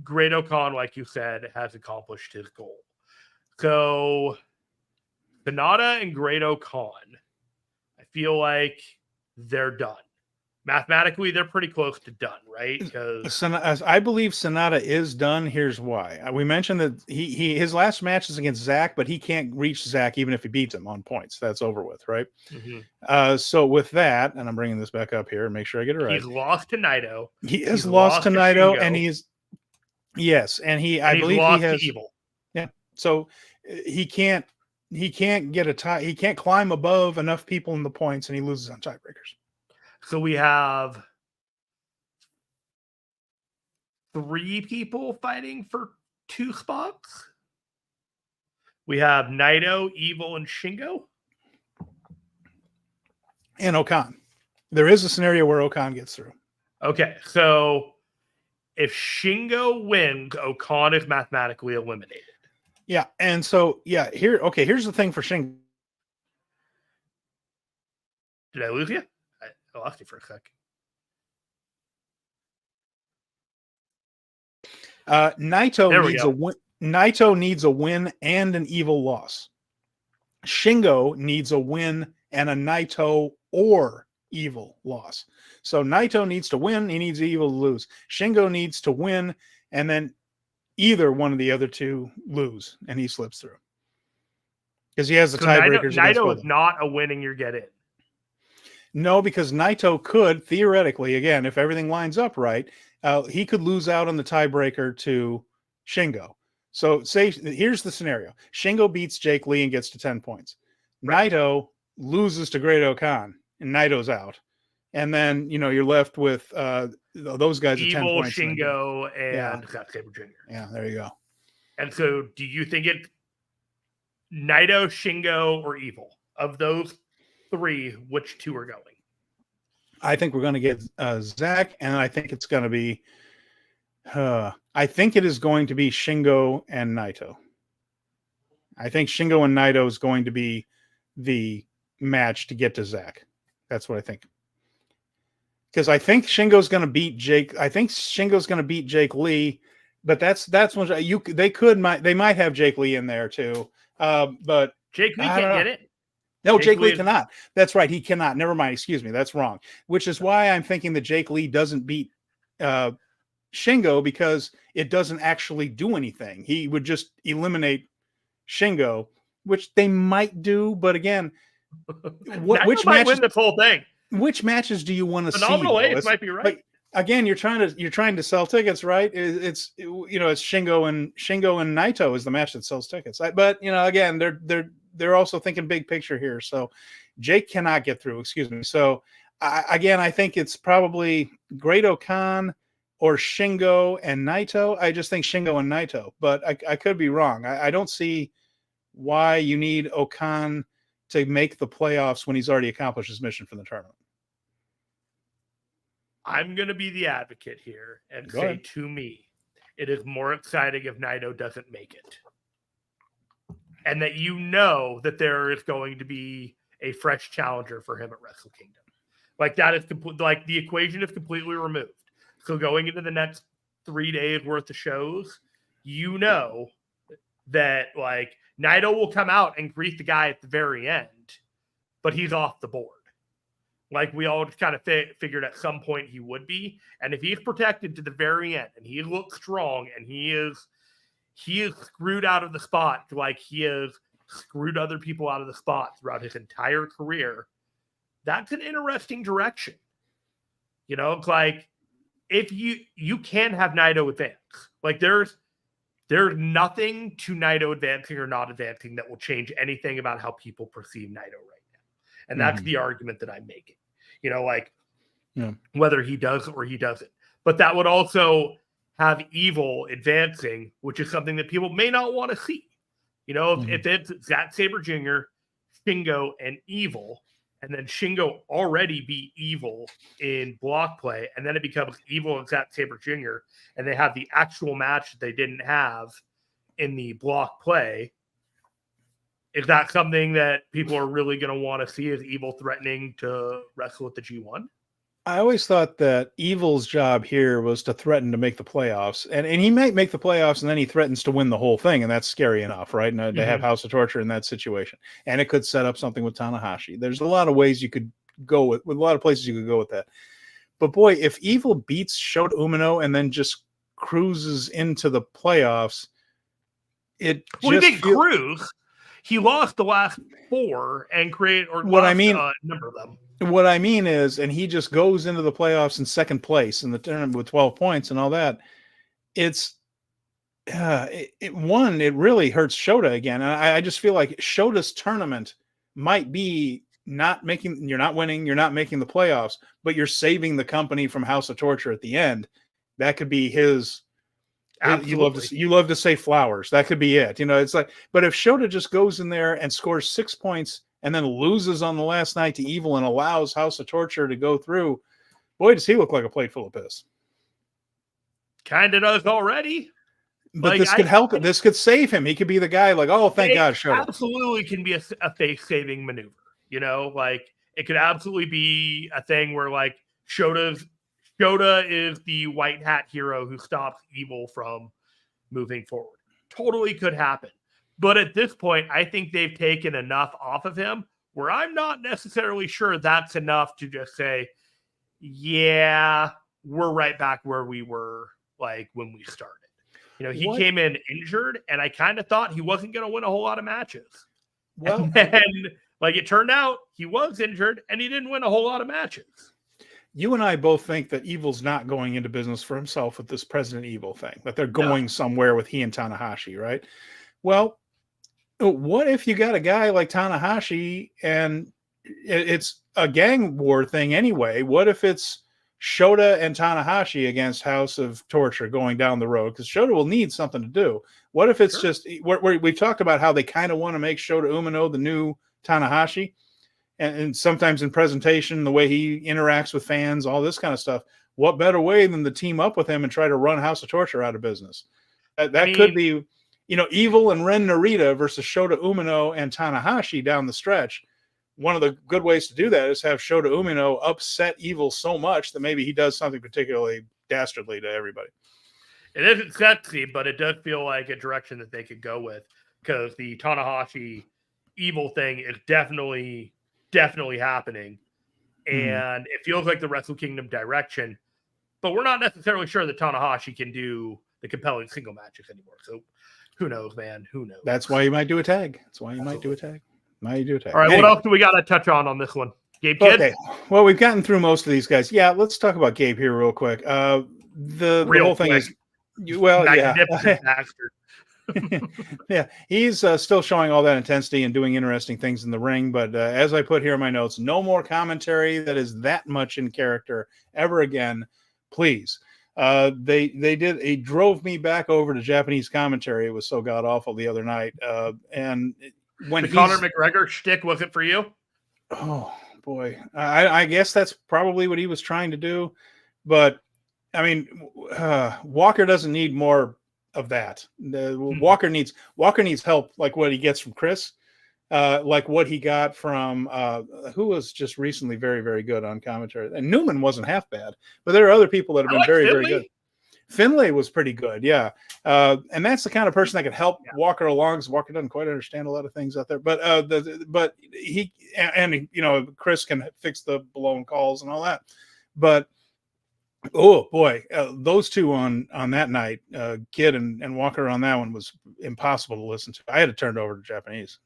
Speaker 2: Great O'Khan, like you said, has accomplished his goal. So Sonata and Great Khan, I feel like they're done. Mathematically, they're pretty close to done, right? Because
Speaker 1: I believe Sonata is done. Here's why. We mentioned that his last match is against Zack, but he can't reach Zack even if he beats him on points. That's over with, right? So with that, and I'm bringing this back up here and make sure I get it right.
Speaker 2: He's lost to Naito.
Speaker 1: He has lost to Naito, and he's I believe he has
Speaker 2: Evil.
Speaker 1: Yeah. So he can't get a tie. He can't climb above enough people in the points, and he loses on tiebreakers.
Speaker 2: So we have 3 people fighting for 2 spots. We have Naito, Evil, and Shingo.
Speaker 1: And Okan. There is a scenario where Okan gets through.
Speaker 2: Okay, so if Shingo wins, Okan is mathematically eliminated.
Speaker 1: Yeah, and so here's the thing for Shingo.
Speaker 2: Did I lose you? I lost you for a sec.
Speaker 1: Naito needs a win and an Evil loss. Shingo needs a win and a Naito or Evil loss. So Naito needs to win, he needs Evil to lose. Shingo needs to win, and then either one of the other two lose, and he slips through. Because he has the tiebreakers.
Speaker 2: Naito is not a winning your get in.
Speaker 1: No, because Naito could, theoretically, again, if everything lines up right, he could lose out on the tiebreaker to Shingo. So here's the scenario. Shingo beats Jake Lee and gets to 10 points. Right. Naito loses to Great Khan, and Naito's out. And then, you're left with those guys at 10 points.
Speaker 2: Shingo, and Zack Sabre Jr.
Speaker 1: Yeah, there you go.
Speaker 2: And so do you think it Naito, Shingo, or Evil? Of those 3, which 2 are going?
Speaker 1: I think we're going to get Zack, and I think it's going to be I think it is going to be Shingo and Naito. I think Shingo and Naito is going to be the match to get to Zack. That's what I think. Because I think Shingo's going to beat Jake. I think Shingo's going to beat Jake Lee, but that's when they might have Jake Lee in there too. But
Speaker 2: Jake Lee can't get it.
Speaker 1: No, Jake Lee cannot. That's right. He cannot. Never mind. Excuse me. That's wrong. Which is why I'm thinking that Jake Lee doesn't beat Shingo, because it doesn't actually do anything. He would just eliminate Shingo, which they might do. But again, which
Speaker 2: might win this whole thing?
Speaker 1: Which matches do you want to see?
Speaker 2: Phenomenal Ace might be right.
Speaker 1: Again, you're trying to sell tickets, right? It's Shingo and Naito is the match that sells tickets. But again, they're also thinking big picture here. So Jake cannot get through. Excuse me. So I think it's probably Great Khan or Shingo and Naito. I just think Shingo and Naito, but I could be wrong. I don't see why you need Okan to make the playoffs when he's already accomplished his mission for the tournament.
Speaker 2: I'm going to be the advocate here and say, to me, it is more exciting if Naito doesn't make it. And that that there is going to be a fresh challenger for him at Wrestle Kingdom. Like that is like the equation is completely removed. So going into the next 3 days worth of shows, that like Naito will come out and greet the guy at the very end, but he's off the board. Like we all just kind of figured at some point he would be. And if he's protected to the very end and he looks strong and he is screwed out of the spot like he has screwed other people out of the spot throughout his entire career, that's an interesting direction. It's like if you can have Naito advance. Like there's nothing to Naito advancing or not advancing that will change anything about how people perceive Naito right now. And that's the argument that I'm making, whether he does or he doesn't. But that would also have Evil advancing, which is something that people may not want to see. If it's Zack Sabre Jr., Shingo, and Evil, and then Shingo already beat Evil in block play, and then it becomes Evil and Zack Sabre Jr., and they have the actual match that they didn't have in the block play. Is that something that people are really going to want to see? Is Evil threatening to wrestle at the G1?
Speaker 1: I always thought that Evil's job here was to threaten to make the playoffs, and he might make the playoffs, and then he threatens to win the whole thing, and that's scary enough, right? And to have House of Torture in that situation, and it could set up something with Tanahashi. There's a lot of ways you could go with a lot of places you could go with that. But boy, if Evil beats Shota Umino and then just cruises into the playoffs, he
Speaker 2: didn't cruise. He lost the last 4 and a number of them.
Speaker 1: What I mean is, and he just goes into the playoffs in second place in the tournament with 12 points and all that. It really hurts Shota again. And I just feel like Shota's tournament might be you're not winning, you're not making the playoffs, but you're saving the company from House of Torture at the end. That could be his.
Speaker 2: Absolutely.
Speaker 1: You love to say flowers. That could be it. It's like, but if Shota just goes in there and scores 6 points and then loses on the last night to Evil and allows House of Torture to go through, boy, does he look like a plate full of piss.
Speaker 2: Kind of does already.
Speaker 1: But this could help. This could save him. He could be the guy like, oh, thank God, Shota.
Speaker 2: Absolutely can be a face-saving maneuver. It could absolutely be a thing where like Shota is the white hat hero who stops Evil from moving forward. Totally could happen. But at this point, I think they've taken enough off of him where I'm not necessarily sure that's enough to just say, yeah, we're right back where we were like when we started. He came in injured, and I kind of thought he wasn't going to win a whole lot of matches. Well, and then, like it turned out, he was injured, and he didn't win a whole lot of matches.
Speaker 1: You and I both think that Evil's not going into business for himself with this President Evil thing, that they're going somewhere with he and Tanahashi, right? Well, what if you got a guy like Tanahashi and it's a gang war thing anyway? What if it's Shota and Tanahashi against House of Torture going down the road? Because Shota will need something to do. What if it's just we've talked about how they kind of want to make Shota Umino the new Tanahashi, and sometimes in presentation, the way he interacts with fans, all this kind of stuff. What better way than to team up with him and try to run House of Torture out of business? That could be, Evil and Ren Narita versus Shota Umino and Tanahashi down the stretch. One of the good ways to do that is have Shota Umino upset Evil so much that maybe he does something particularly dastardly to everybody.
Speaker 2: It isn't sexy, but it does feel like a direction that they could go with, because the Tanahashi Evil thing is definitely happening. And it feels like the Wrestle Kingdom direction, but we're not necessarily sure that Tanahashi can do the compelling single matches anymore. So who knows, man? Who knows?
Speaker 1: That's why you might do a tag. All right,
Speaker 2: anyway. What else do we got to touch on this one? Gabe Kidd?
Speaker 1: Okay. Well, we've gotten through most of these guys. Yeah, let's talk about Gabe here real quick. The whole thing is,
Speaker 2: magnificent bastard.
Speaker 1: Yeah, he's still showing all that intensity and doing interesting things in the ring. But as I put here in my notes, no more commentary that is that much in character ever again, please. It drove me back over to Japanese commentary. It was so god awful the other night. And when
Speaker 2: the Conor McGregor shtick was it for you?
Speaker 1: Oh boy, I guess that's probably what he was trying to do. But I mean, Walker doesn't need more of that. Walker needs help, like what he gets from Chris, like what he got from who was just recently very, very good on commentary. And Newman wasn't half bad, but there are other people that have been very, very good. Finlay was pretty good, yeah. And that's the kind of person that could help Walker along, because Walker doesn't quite understand a lot of things out there. But he Chris can fix the blown calls and all that. But oh boy, those two on that night, Kidd and Walker on that one was impossible to listen to. I had to turn it over to Japanese.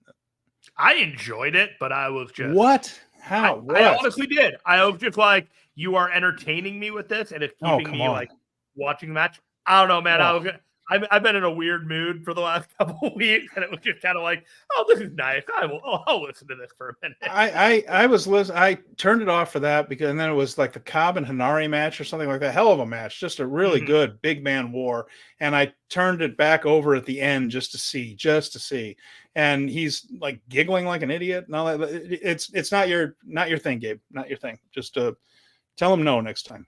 Speaker 2: I enjoyed it, but I was just
Speaker 1: what? How?
Speaker 2: I honestly did. I was just like, you are entertaining me with this, and it's keeping me like watching the match. I don't know, man. I've been in a weird mood for the last couple of weeks, and it was just kind of like, oh, this is nice. I'll listen to this for a minute.
Speaker 1: I was listening. I turned it off for that and then it was like the Cobb and Hanari match or something like that. Hell of a match, just a really good big man war. And I turned it back over at the end just to see. And he's like giggling like an idiot and all that. It's not your thing, Gabe. Not your thing. Just tell him no next time.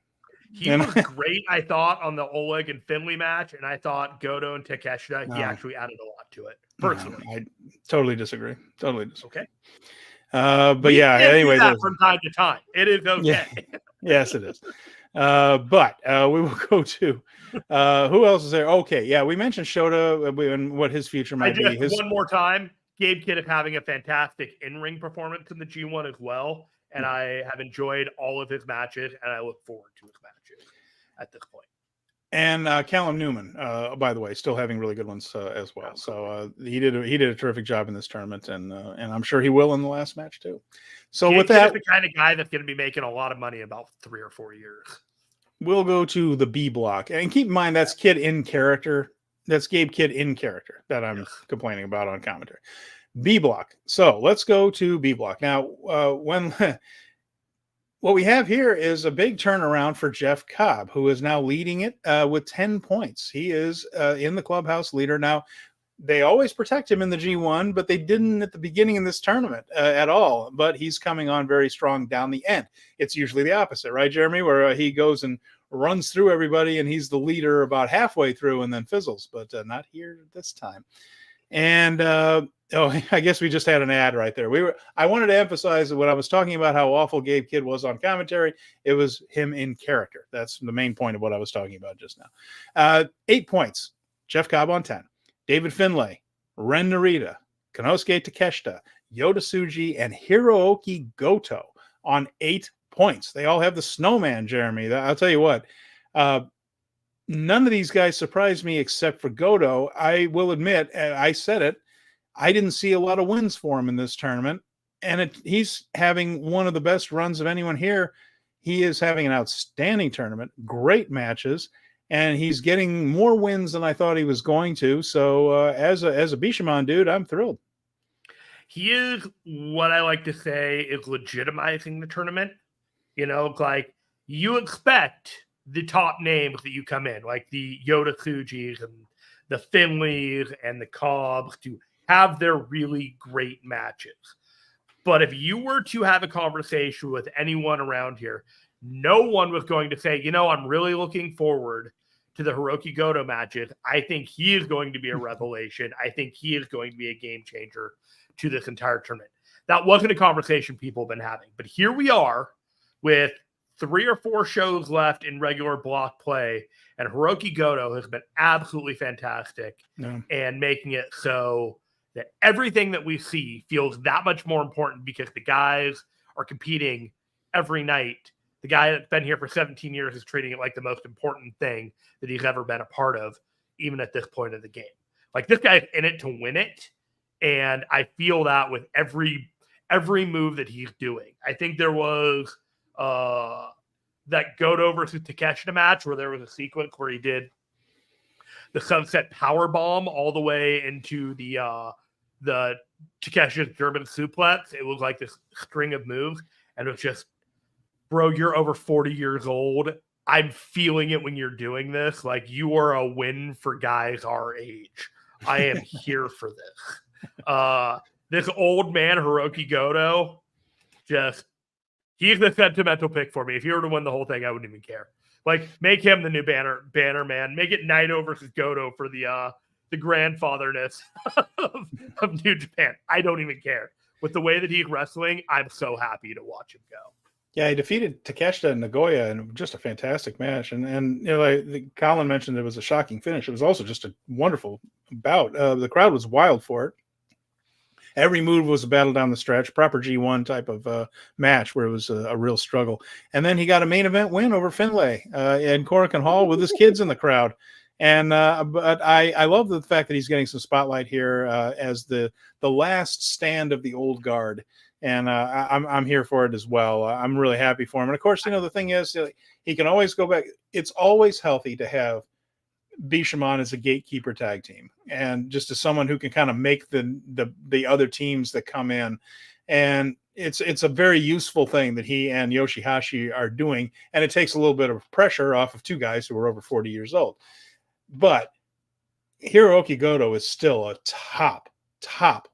Speaker 2: He was great, I thought, on the Oleg and Finlay match, and I thought Goto and Takeshita, he actually added a lot to it, personally.
Speaker 1: No, I totally disagree. Okay. But yeah, anyway,
Speaker 2: that from time to time. It is okay.
Speaker 1: Yeah. Yes, it is. But we will go to who else is there? Okay, yeah, we mentioned Shota and what his future might be.
Speaker 2: One more time, Gabe Kidd is having a fantastic in-ring performance in the G1 as well, and I have enjoyed all of his matches, and I look forward to his matches at this point.
Speaker 1: And Callum Newman, by the way, still having really good ones as well. So he did a terrific job in this tournament, and I'm sure he will in the last match too. So
Speaker 2: Gabe
Speaker 1: with that,
Speaker 2: is the kind of guy that's going to be making a lot of money in about 3 or 4 years.
Speaker 1: We'll go to the B block, and keep in mind that's Kidd in character. That's Gabe Kidd in character that I'm complaining about on commentary. B block. So let's go to B block now. What we have here is a big turnaround for Jeff Cobb, who is now leading it with 10 points. He is in the clubhouse leader. Now, they always protect him in the G1, but they didn't at the beginning of this tournament at all. But he's coming on very strong down the end. It's usually the opposite, right, Jeremy, where he goes and runs through everybody, and he's the leader about halfway through and then fizzles. But not here this time. And I guess we just had an ad right there. I wanted to emphasize that when I was talking about how awful Gabe Kidd was on commentary, it was him in character. That's the main point of what I was talking about just now. 8 points. Jeff Cobb on 10. David Finlay, Ren Narita, Konnosuke Takeshita, Yota Tsuji, and Hirooki Goto on 8 points. They all have the snowman, Jeremy. I'll tell you what. None of these guys surprised me except for Goto. I will admit, I said it, I didn't see a lot of wins for him in this tournament, and he's having one of the best runs of anyone here. He is having an outstanding tournament, great matches, and he's getting more wins than I thought he was going to. So as a Bishamon dude, I'm thrilled.
Speaker 2: He is, what I like to say, is legitimizing the tournament. You know, like you expect the top names that you come in, like the Yota Tsujis and the Finlays and the Cobbs, to have their really great matches. But if you were to have a conversation with anyone around here, no one was going to say, you know, I'm really looking forward to the Hirooki Goto matches. I think he is going to be a revelation. I think he is going to be a game changer to this entire tournament. That wasn't a conversation people have been having. But here we are with 3 or 4 shows left in regular block play, and Hirooki Goto has been absolutely fantastic and making it so that everything that we see feels that much more important because the guys are competing every night. The guy that's been here for 17 years is treating it like the most important thing that he's ever been a part of, even at this point of the game. Like, this guy's in it to win it, and I feel that with every move that he's doing. I think there was that Goto versus Takeshita match where there was a sequence where he did the sunset power bomb all the way into the Takeshita's German suplex. It was like this string of moves, and it was just, bro, you're over 40 years old. I'm feeling it when you're doing this. Like, you are a win for guys our age. I am here for this. This old man, Hirooki Goto, he's the sentimental pick for me. If he were to win the whole thing, I wouldn't even care. Like, make him the new banner man. Make it Naito versus Goto for the grandfatherness of New Japan. I don't even care. With the way that he's wrestling, I'm so happy to watch him go.
Speaker 1: Yeah, he defeated Takeshita and Nagoya in just a fantastic match. And you know, like Colin mentioned, it was a shocking finish. It was also just a wonderful bout. The crowd was wild for it. Every move was a battle down the stretch, proper G1 type of match where it was a real struggle. And then he got a main event win over Finlay in Korakuen Hall with his kids in the crowd. And but I love the fact that he's getting some spotlight here as the last stand of the old guard. And I'm here for it as well. I'm really happy for him. And of course, you know, the thing is, he can always go back. It's always healthy to have Bishamon as a gatekeeper tag team, and just as someone who can kind of make the other teams that come in. And it's a very useful thing that he and Yoshihashi are doing. And it takes a little bit of pressure off of 2 guys who are over 40 years old. But Hirooki Goto is still a top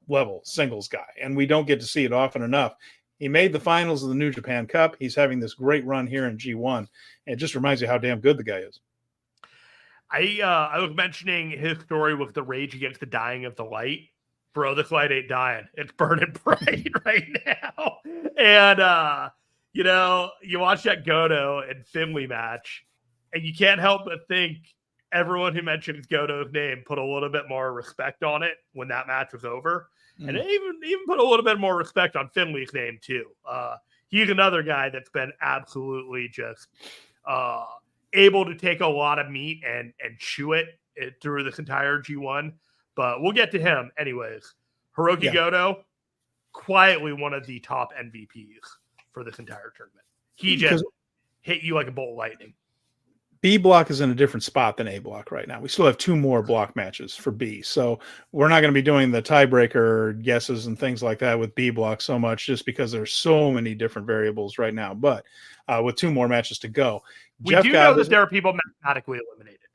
Speaker 1: level singles guy, and we don't get to see it often enough. He made the finals of the New Japan Cup. He's having this great run here in G1. And it just reminds you how damn good the guy is.
Speaker 2: I was mentioning his story with the rage against the dying of the light. bro, this light ain't dying. It's burning bright right now. And, you watch that Goto and Finlay match, and you can't help but think everyone who mentions Goto's name put a little bit more respect on it when that match was over. And they even put a little bit more respect on Finlay's name, too. He's another guy that's been absolutely just able to take a lot of meat and chew it through this entire G1. But we'll get to him anyways. Hirooki Goto, quietly one of the top MVPs for this entire tournament. He just hit you like a bolt of lightning.
Speaker 1: B block is in a different spot than A block right now. We still have 2 more block matches for B. So we're not going to be doing the tiebreaker guesses and things like that with B block so much, just because there's so many different variables right now. But with 2 more matches to go.
Speaker 2: We do know that there are people mathematically eliminated.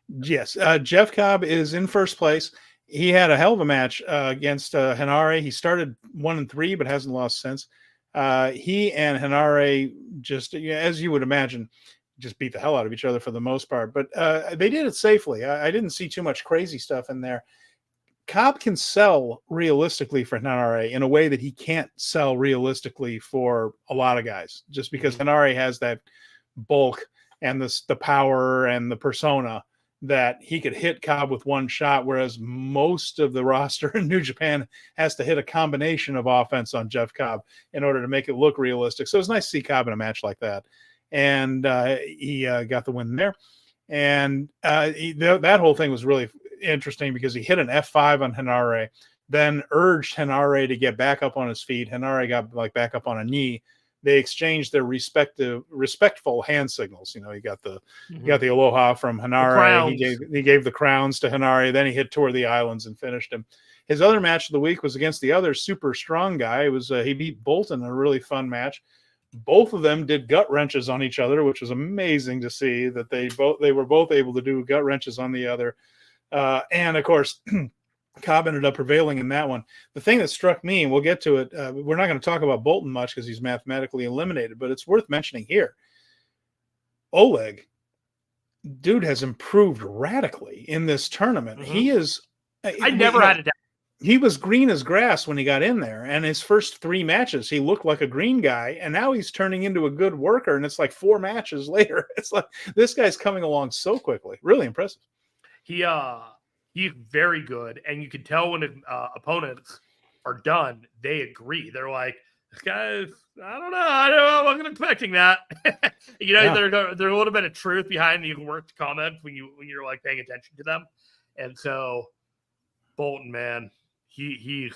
Speaker 1: Yes. Jeff Cobb is in first place. He had a hell of a match against Henare. He started 1-3, but hasn't lost since. He and Henare just, as you would imagine, just beat the hell out of each other for the most part. But they did it safely. I didn't see too much crazy stuff in there. Cobb can sell realistically for Henare in a way that he can't sell realistically for a lot of guys, just because Henare has that bulk and the power and the persona that he could hit Cobb with one shot, whereas most of the roster in New Japan has to hit a combination of offense on Jeff Cobb in order to make it look realistic. So it's nice to see Cobb in a match like that. And he got the win there. And that whole thing was really interesting because he hit an F5 on Henare, then urged Henare to get back up on his feet. Henare got back up on a knee. They exchanged their respectful hand signals. You got the aloha from Henare. He gave the crowns to Henare. Then he hit toward the islands and finished him. His other match of the week was against the other super strong guy. It was he beat Bolton in a really fun match. Both of them did gut wrenches on each other, which was amazing to see that they were both able to do gut wrenches on the other. And of course, Cobb ended up prevailing in that one. The thing that struck me, and we'll get to it, we're not going to talk about Bolton much because he's mathematically eliminated, but it's worth mentioning here. Oleg, dude, has improved radically in this tournament. He is.
Speaker 2: I never had a doubt.
Speaker 1: He was green as grass when he got in there, and his first 3 matches, he looked like a green guy, and now he's turning into a good worker, and it's like 4 matches later. It's like this guy's coming along so quickly. Really impressive.
Speaker 2: He's very good, and you can tell when his opponents are done, they agree. They're like, this guy's, I wasn't expecting that. There's a little bit of truth behind the worked comments when you're like paying attention to them. And so Bolton, man, he's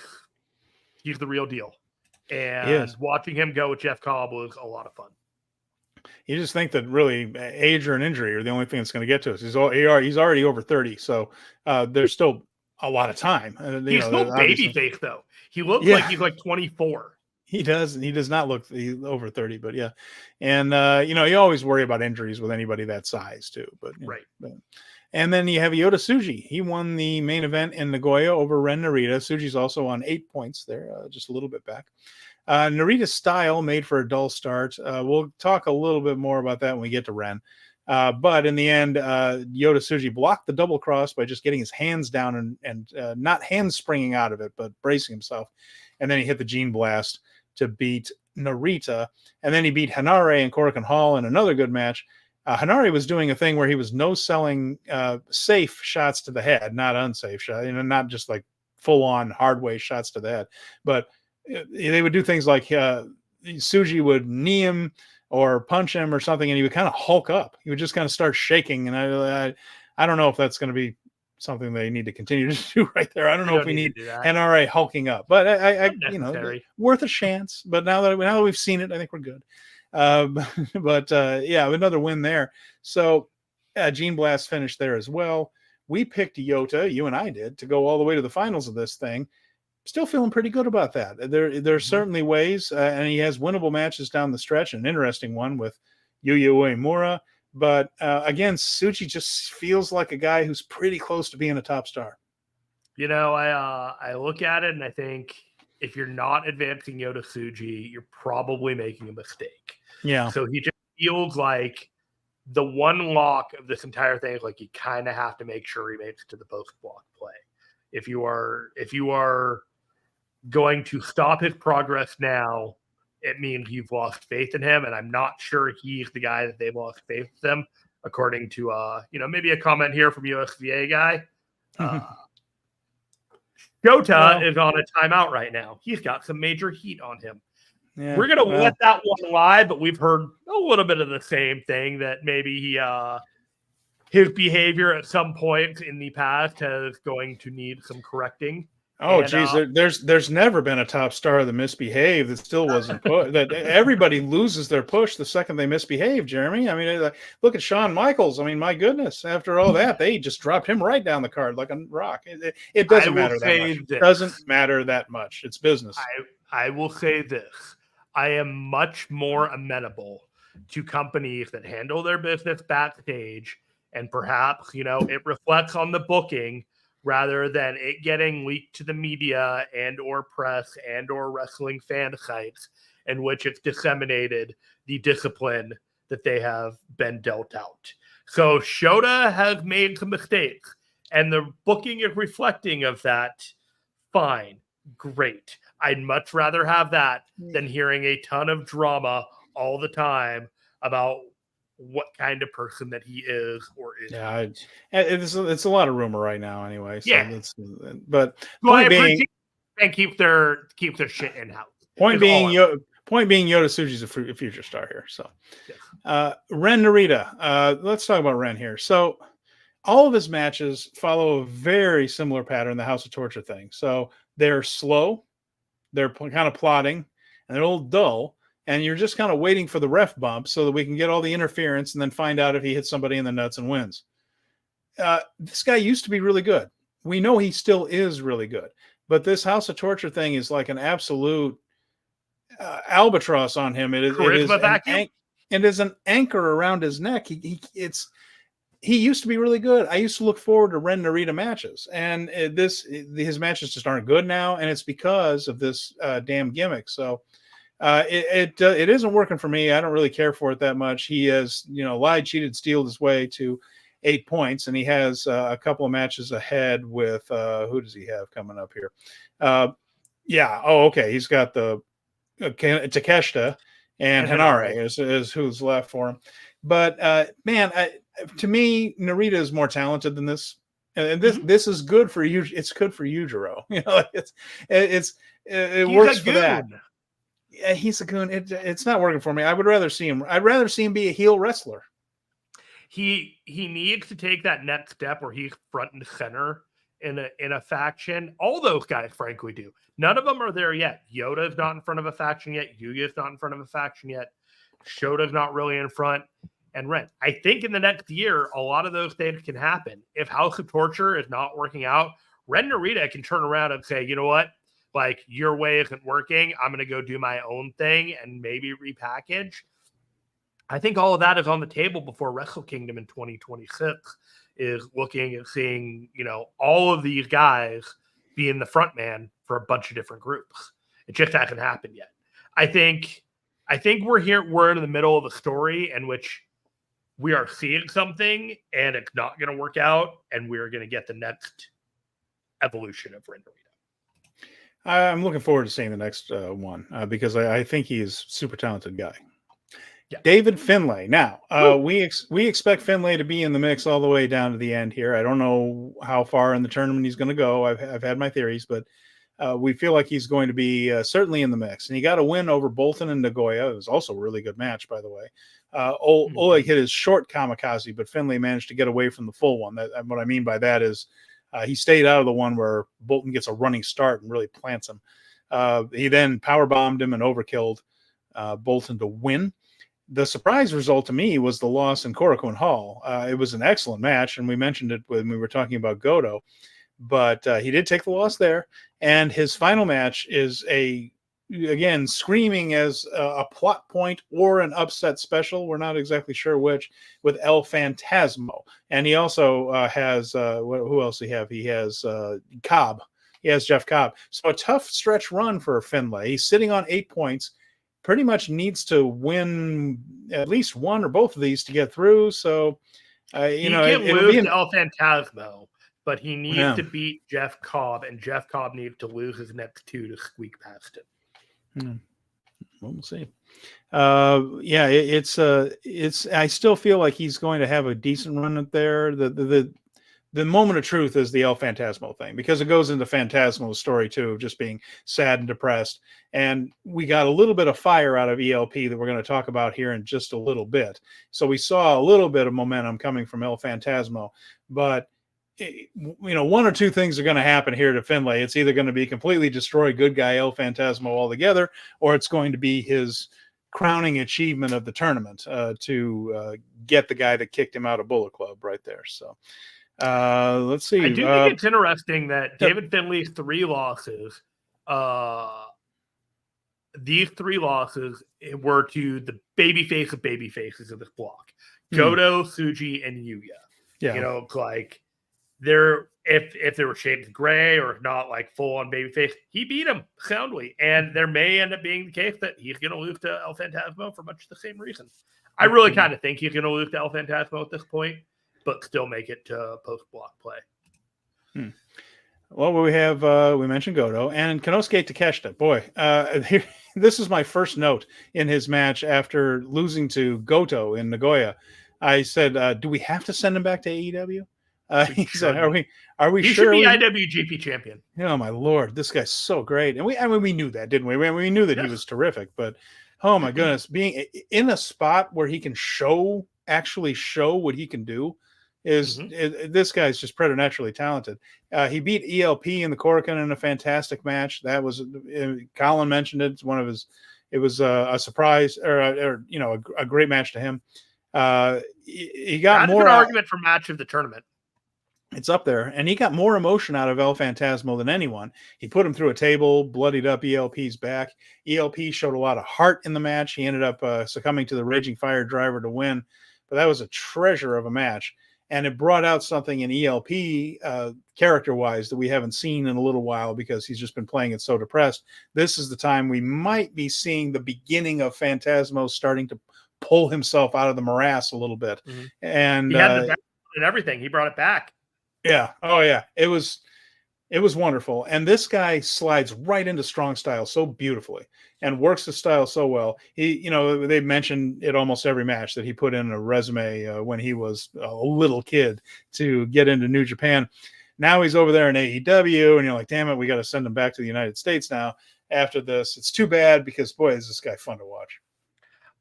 Speaker 2: the real deal. And watching him go with Jeff Cobb was a lot of fun.
Speaker 1: You just think that really age or an injury are the only thing that's going to get to us. He's already over 30, so there's still a lot of time.
Speaker 2: He's still babyface, though. He looks like he's like 24.
Speaker 1: He does. He does not look over 30, but yeah. And, you always worry about injuries with anybody that size, too. But
Speaker 2: right.
Speaker 1: And then you have Yota Tsuji. He won the main event in Nagoya over Ren Narita. Tsuji's also on 8 points there, just a little bit back. Narita's style made for a dull start. We'll talk a little bit more about that when we get to Ren. But in the end, Yota Tsuji blocked the double cross by just getting his hands down and not handspringing out of it, but bracing himself. And then he hit the Gene Blast to beat Narita. And then he beat Henare and Korakuen Hall in another good match. Henare was doing a thing where he was no-selling safe shots to the head, not unsafe shots, not just like full-on hard-way shots to the head. But they would do things like Tsuji would knee him or punch him or something, and he would kind of hulk up. He would just kind of start shaking, and I don't know if that's going to be something they need to continue to do right there. I don't know if we need NRA hulking up, but I worth a chance. But now that we've seen it, I think we're good. But another win there. So Gene Blast finished there as well. We picked Yota, you and I did, to go all the way to the finals of this thing. Still feeling pretty good about that. There are certainly ways, and he has winnable matches down the stretch. An interesting one with Yuya Uemura. But again, Tsuji just feels like a guy who's pretty close to being a top star.
Speaker 2: I look at it and I think if you're not advancing Yota Tsuji, you're probably making a mistake.
Speaker 1: Yeah.
Speaker 2: So he just feels like the one lock of this entire thing is like you kind of have to make sure he makes it to the post block play. If you are going to stop his progress now, it means you've lost faith in him, and I'm not sure he's the guy that they've lost faith in them, according to maybe a comment here from USVA guy. Shota is on a timeout right now. He's got some major heat on him. Yeah, we're going to let that one lie, but we've heard a little bit of the same thing, that maybe his behavior at some point in the past is going to need some correcting.
Speaker 1: Oh, geez, there's never been a top star that misbehaved that still wasn't put. That everybody loses their push the second they misbehave, Jeremy. I mean, look at Shawn Michaels. I mean, my goodness, after all that, they just dropped him right down the card like a rock. It doesn't matter that much. It doesn't matter that much. It's business.
Speaker 2: I will say this. I am much more amenable to companies that handle their business backstage, and perhaps, it reflects on the booking rather than it getting leaked to the media and or press and or wrestling fan sites, in which it's disseminated the discipline that they have been dealt out. So Shota has made some mistakes, and the booking is reflecting of that. Fine. Great. I'd much rather have that than hearing a ton of drama all the time about what kind of person that he is or is.
Speaker 1: Yeah, it's a lot of rumor right now anyway. So
Speaker 2: yeah.
Speaker 1: But
Speaker 2: point being, and keep their shit in house.
Speaker 1: Point being, Yota Tsuji's a future star here. So yes. Ren Narita. Let's talk about Ren here. So all of his matches follow a very similar pattern, the House of Torture thing. So they're slow, they're kind of plodding, and they're a little dull. And you're just kind of waiting for the ref bump so that we can get all the interference and then find out if he hits somebody in the nuts and wins. This guy used to be really good. We know he still is really good. But this House of Torture thing is like an absolute albatross on him. It is an anchor around his neck. He used to be really good. I used to look forward to Ren Narita matches. And his matches just aren't good now. And it's because of this damn gimmick. So it isn't working for me. I don't really care for it that much. He has, lied, cheated, stealed his way to 8 points, and he has a couple of matches ahead with who does he have coming up here? Okay. He's got the Takeshita and Hanare is who's left for him. But to me, Narita is more talented than this. And this is good for you. It's good for Yujiro. It works for that. Yeah, he's a goon. It's not working for me. I'd rather see him be a heel wrestler.
Speaker 2: He needs to take that next step where he's front and center in a faction. All those guys, frankly, do. None of them are there yet. Yoda's not in front of a faction yet. Yuya's not in front of a faction yet. Shota's not really in front. And Ren. I think in the next year, a lot of those things can happen. If House of Torture is not working out, Ren Narita can turn around and say, you know what? Like, your way isn't working. I'm going to go do my own thing and maybe repackage. I think all of that is on the table before Wrestle Kingdom in 2026 is looking at seeing, all of these guys being the front man for a bunch of different groups. It just hasn't happened yet. I think we're in the middle of a story in which we are seeing something and it's not going to work out, and we're going to get the next evolution of Ren Narita.
Speaker 1: I'm looking forward to seeing the next one because I think he's a super talented guy.
Speaker 2: Yeah.
Speaker 1: David Finlay. Now, we expect Finlay to be in the mix all the way down to the end here. I don't know how far in the tournament he's going to go. I've had my theories, but we feel like he's going to be certainly in the mix. And he got a win over Bolton and Nagoya. It was also a really good match, by the way. Oleg hit his short kamikaze, but Finlay managed to get away from the full one. What I mean by that is he stayed out of the one where Bolton gets a running start and really plants him. He then powerbombed him and overkilled Bolton to win. The surprise result to me was the loss in Korakuen Hall. It was an excellent match, and we mentioned it when we were talking about Goto. But he did take the loss there. And his final match is again, screaming as a plot point or an upset special. We're not exactly sure which, with El Phantasmo. And he also has, who else does he have? He has Cobb. He has Jeff Cobb. So a tough stretch run for Finlay. He's sitting on 8 points. Pretty much needs to win at least one or both of these to get through. So,
Speaker 2: he can lose to El Phantasmo, but he needs to beat Jeff Cobb, and Jeff Cobb needs to lose his next 2 to squeak past him.
Speaker 1: Well, we'll see. It's. I still feel like he's going to have a decent run up there. The moment of truth is the El Phantasmo thing, because it goes into Phantasmo's story too, of just being sad and depressed. And we got a little bit of fire out of ELP that we're going to talk about here in just a little bit. So we saw a little bit of momentum coming from El Phantasmo, but one or two things are going to happen here to Finlay. It's either going to be completely destroy good guy El Phantasmo altogether, or it's going to be his crowning achievement of the tournament to get the guy that kicked him out of Bullet Club right there. So let's see.
Speaker 2: I do think it's interesting that David Finlay's 3 losses, these 3 losses were to the babyface of babyfaces of this block: Goto, Tsuji, and Yuya.
Speaker 1: Yeah,
Speaker 2: like they're if they were shades of gray or not like full on babyface, he beat him soundly. And there may end up being the case that he's going to lose to El Phantasmo for much the same reason. I really kind of think he's going to lose to El Phantasmo at this point, but still make it to post-block play.
Speaker 1: Well, we have, we mentioned Goto and Konnosuke Takeshita. Boy, this is my first note in his match after losing to Goto in Nagoya. I said, do we have to send him back to AEW? He said, "Are we
Speaker 2: he
Speaker 1: sure?"
Speaker 2: He should be IWGP champion.
Speaker 1: Oh my Lord, this guy's so great, and we knew that, didn't we? We knew that he was terrific, but oh my goodness, being in a spot where he can actually show what he can do is this guy's just preternaturally talented. He beat ELP in the Korakuen in a fantastic match. That was Colin mentioned it. It's one of his. It was a surprise or a great match to him. He got more
Speaker 2: an argument for match of the tournament.
Speaker 1: It's up there, and he got more emotion out of El Phantasmo than anyone. He put him through a table, bloodied up ELP's back. ELP showed a lot of heart in the match. He ended up succumbing to the Raging Fire Driver to win, but that was a treasure of a match, and it brought out something in ELP character-wise that we haven't seen in a little while because he's just been playing it so depressed. This is the time we might be seeing the beginning of Phantasmo starting to pull himself out of the morass a little bit. And
Speaker 2: he had the best and everything. He brought it back.
Speaker 1: Yeah. Oh yeah. It was wonderful. And this guy slides right into strong style so beautifully and works the style so well. He, they mentioned it almost every match that he put in a resume when he was a little kid to get into New Japan. Now he's over there in AEW, and you're like, damn it, we got to send him back to the United States now after this. It's too bad because boy, is this guy fun to watch.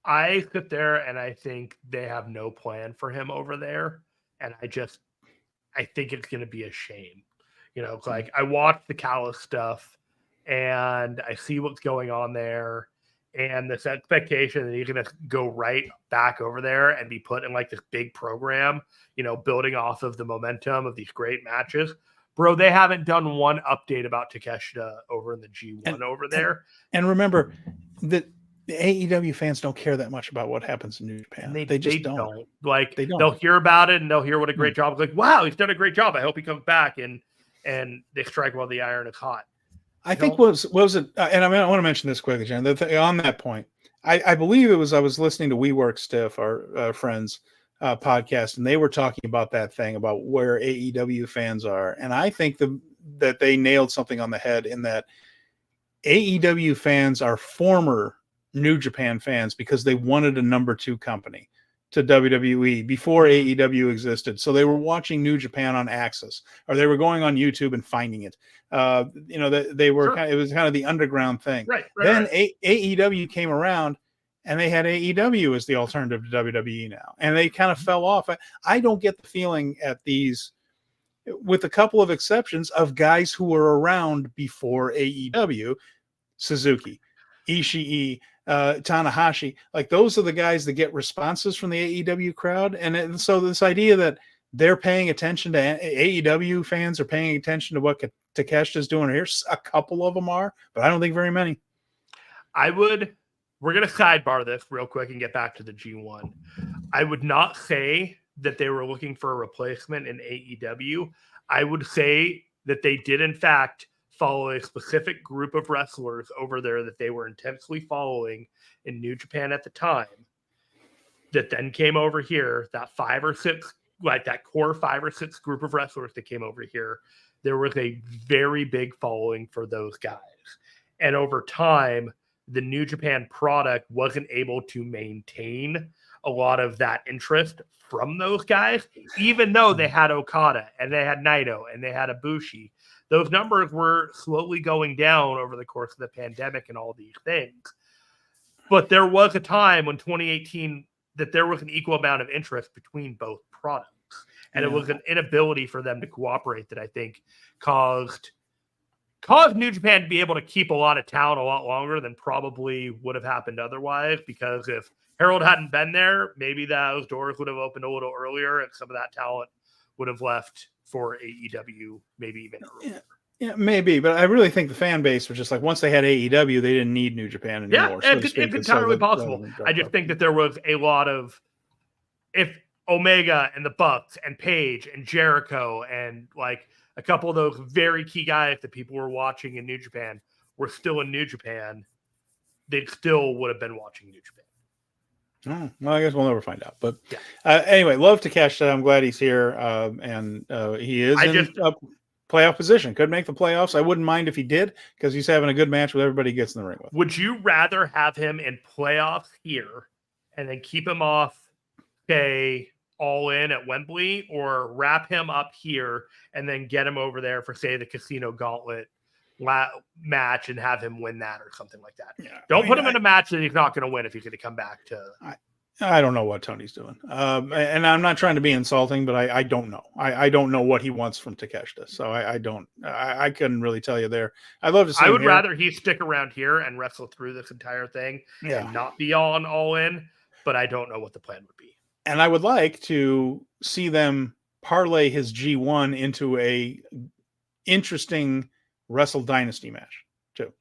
Speaker 2: I sit there and I think they have no plan for him over there. And I think it's going to be a shame. It's like I watched the Callus stuff and I see what's going on there, and this expectation that he's going to go right back over there and be put in like this big program, building off of the momentum of these great matches. Bro, they haven't done one update about Takeshita over in the G1 over there.
Speaker 1: And remember that the AEW fans don't care that much about what happens in New Japan. They just don't.
Speaker 2: Like,
Speaker 1: they don't.
Speaker 2: They'll hear about it and they'll hear what a great job. It's like, wow, he's done a great job. I hope he comes back and they strike while the iron is hot.
Speaker 1: I think was it, and I want to mention this quickly, Jen. On that point, I believe it was I was listening to We Work Stiff, our friends podcast, and they were talking about that thing about where AEW fans are, and I think that they nailed something on the head in that AEW fans are former New Japan fans because they wanted a number 2 company to WWE before AEW existed. So they were watching New Japan on Access, or they were going on YouTube and finding it. They were it was kind of the underground thing.
Speaker 2: Right.
Speaker 1: Then AEW came around and they had AEW as the alternative to WWE now. And they kind of fell off. I don't get the feeling at these, with a couple of exceptions, of guys who were around before AEW, Suzuki, Ishii, Tanahashi, like those are the guys that get responses from the AEW crowd. And so this idea that they're paying attention to AEW fans are paying attention to what Takeshita's doing here, a couple of them are, but I don't think very many.
Speaker 2: We're going to sidebar this real quick and get back to the G1. I would not say that they were looking for a replacement in AEW. I would say that they did, in fact, follow a specific group of wrestlers over there that they were intensely following in New Japan at the time, that then came over here, that 5 or 6 like that core 5 or 6 group of wrestlers that came over here, there was a very big following for those guys. And over time, the New Japan product wasn't able to maintain a lot of that interest from those guys, even though they had Okada and they had Naito and they had Ibushi. Those numbers were slowly going down over the course of the pandemic and all these things. But there was a time when 2018 that there was an equal amount of interest between both products. And it was an inability for them to cooperate that I think caused New Japan to be able to keep a lot of talent a lot longer than probably would have happened otherwise. Because if Harold hadn't been there, maybe those doors would have opened a little earlier and some of that talent would have left for AEW, maybe even earlier.
Speaker 1: Yeah, maybe, but I really think the fan base was just like, once they had AEW, they didn't need New Japan anymore.
Speaker 2: Yeah, it's entirely possible. I just think that there was a lot of, if Omega and the Bucks and Page and Jericho and like a couple of those very key guys that people were watching in New Japan were still in New Japan, they still would have been watching New Japan.
Speaker 1: Oh, well, I guess we'll never find out. But anyway, love Takeshita. I'm glad he's here, and he is playoff position. Could make the playoffs. I wouldn't mind if he did, because he's having a good match with everybody he gets in the ring with.
Speaker 2: Would you rather have him in playoffs here and then keep him off, say, All In at Wembley, or wrap him up here and then get him over there for, say, the Casino Gauntlet match and have him win that or something like that? Yeah. Don't put him in a match that he's not going to win if he's going to come back to...
Speaker 1: I don't know what Tony's doing. And I'm not trying to be insulting, but I don't know. I don't know what he wants from Takeshita. So I couldn't really tell you there. I'd love to see
Speaker 2: I would rather he stick around here and wrestle through this entire thing and not be on All In, but I don't know what the plan would be.
Speaker 1: And I would like to see them parlay his G1 into a interesting Wrestle Dynasty match too.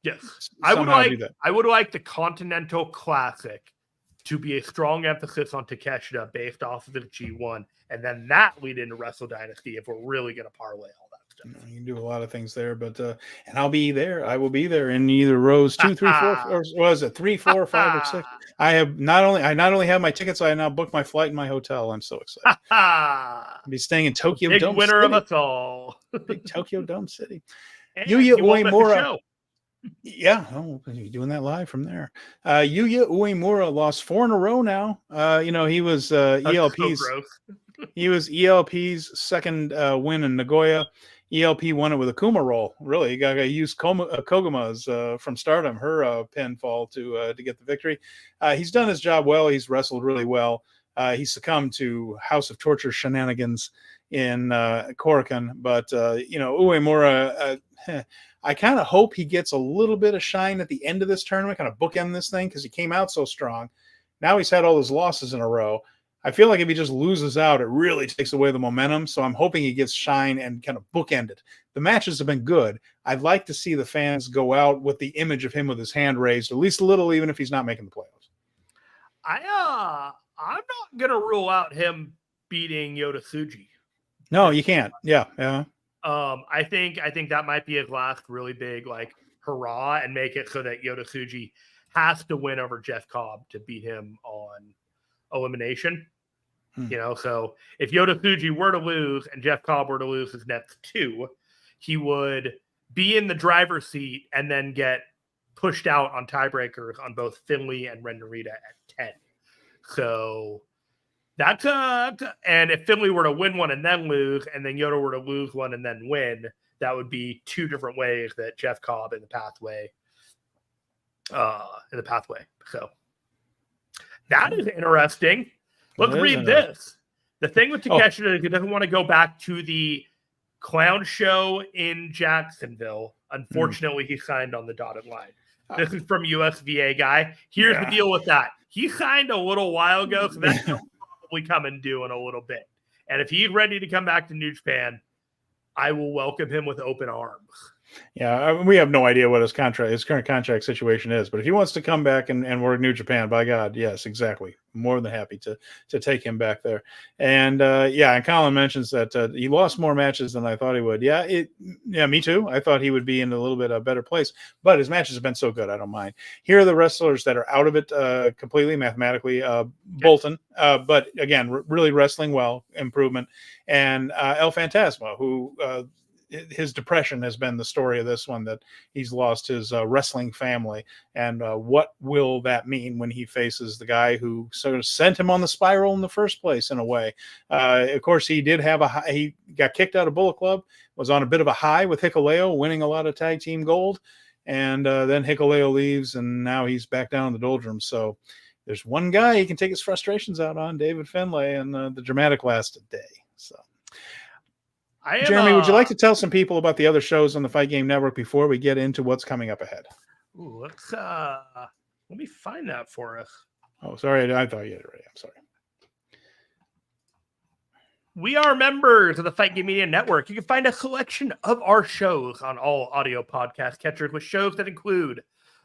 Speaker 2: Yes. I would like the Continental Classic to be a strong emphasis on Takeshita based off of the G1, and then that lead into Wrestle Dynasty if we're really going to parlay all that stuff.
Speaker 1: You can do a lot of things there, but and I'll be there. I will be there in either rows 2, 3, 4, or was it 3, 4, 5, or 6? I have not only have my tickets, I now booked my flight and my hotel. I'm so excited. I'll be staying in Tokyo
Speaker 2: Big
Speaker 1: Dome
Speaker 2: winner
Speaker 1: City.
Speaker 2: Of us all.
Speaker 1: Big Tokyo Dome City.
Speaker 2: Yuya Uemura.
Speaker 1: Yeah, you're doing that live from there. Yuya Uemura lost 4 in a row now. He was ELP's. He was ELP's second win in Nagoya. ELP won it with a Kuma roll. Really, you got to use Koguma's from Stardom, her pinfall to get the victory. He's done his job well. He's wrestled really well. He succumbed to House of Torture shenanigans in Korakuen, but Uemura. I kind of hope he gets a little bit of shine at the end of this tournament, kind of bookend this thing, because he came out so strong. Now he's had all his losses in a row. I feel like if he just loses out, it really takes away the momentum. So I'm hoping he gets shine and kind of bookend it. The matches have been good. I'd like to see the fans go out with the image of him with his hand raised, at least a little, even if he's not making the playoffs.
Speaker 2: I'm not going to rule out him beating Yota Tsuji.
Speaker 1: No, you can't. Yeah.
Speaker 2: I think that might be his last really big hurrah and make it so that Yota Tsuji has to win over Jeff Cobb to beat him on elimination. So if Yota Tsuji were to lose and Jeff Cobb were to lose his next 2, he would be in the driver's seat and then get pushed out on tiebreakers on both Finlay and Ren Narita at 10. So that's and if Finlay were to win one and then lose, and then Yota were to lose one and then win, that would be 2 different ways that Jeff Cobb in the pathway. So that is interesting. Let's read this. The thing with Takeshita is he doesn't want to go back to the clown show in Jacksonville. Unfortunately, he signed on the dotted line. This is from USVA guy. Here's the deal with that. He signed a little while ago, so that's probably come and do in a little bit. And if he's ready to come back to New Japan, I will welcome him with open arms.
Speaker 1: Yeah, we have no idea what his current contract situation is. But if he wants to come back and work New Japan, by God, yes, exactly. More than happy to take him back there. And and Colin mentions that he lost more matches than I thought he would. Yeah, me too. I thought he would be in a little bit a better place, but his matches have been so good, I don't mind. Here are the wrestlers that are out of it completely mathematically. Bolton, but again, really wrestling well, improvement, and El Fantasma, who. His depression has been the story of this one, that he's lost his wrestling family. And what will that mean when he faces the guy who sort of sent him on the spiral in the first place, in a way? Of course, he did have he got kicked out of Bullet Club, was on a bit of a high with Hikuleo, winning a lot of tag team gold. And then Hikuleo leaves, and now he's back down in the doldrums. So there's one guy he can take his frustrations out on, David Finlay, and the dramatic lasted day. So. Jeremy, would you like to tell some people about the other shows on the Fight Game Network before we get into what's coming up ahead?
Speaker 2: Ooh, let me find that for us.
Speaker 1: Oh, sorry. I thought you had it ready. I'm sorry.
Speaker 2: We are members of the Fight Game Media Network. You can find a selection of our shows on all audio podcast catchers, with shows that include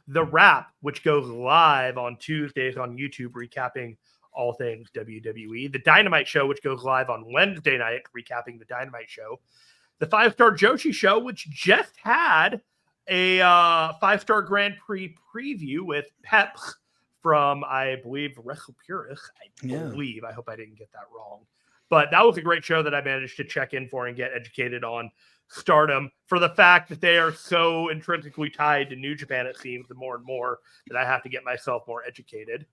Speaker 2: The Wrap, which goes live on Tuesdays on YouTube, recapping all things WWE. The Dynamite Show, which goes live on Wednesday night, recapping the Dynamite Show. The 5-Star Joshi Show, which just had a 5-Star Grand Prix preview with Peps from, I believe, Wrestle Purist. I hope I didn't get that wrong. But that was a great show that I managed to check in for and get educated on Stardom, for the fact that they are so intrinsically tied to New Japan, it seems, the more and more that I have to get myself more educated.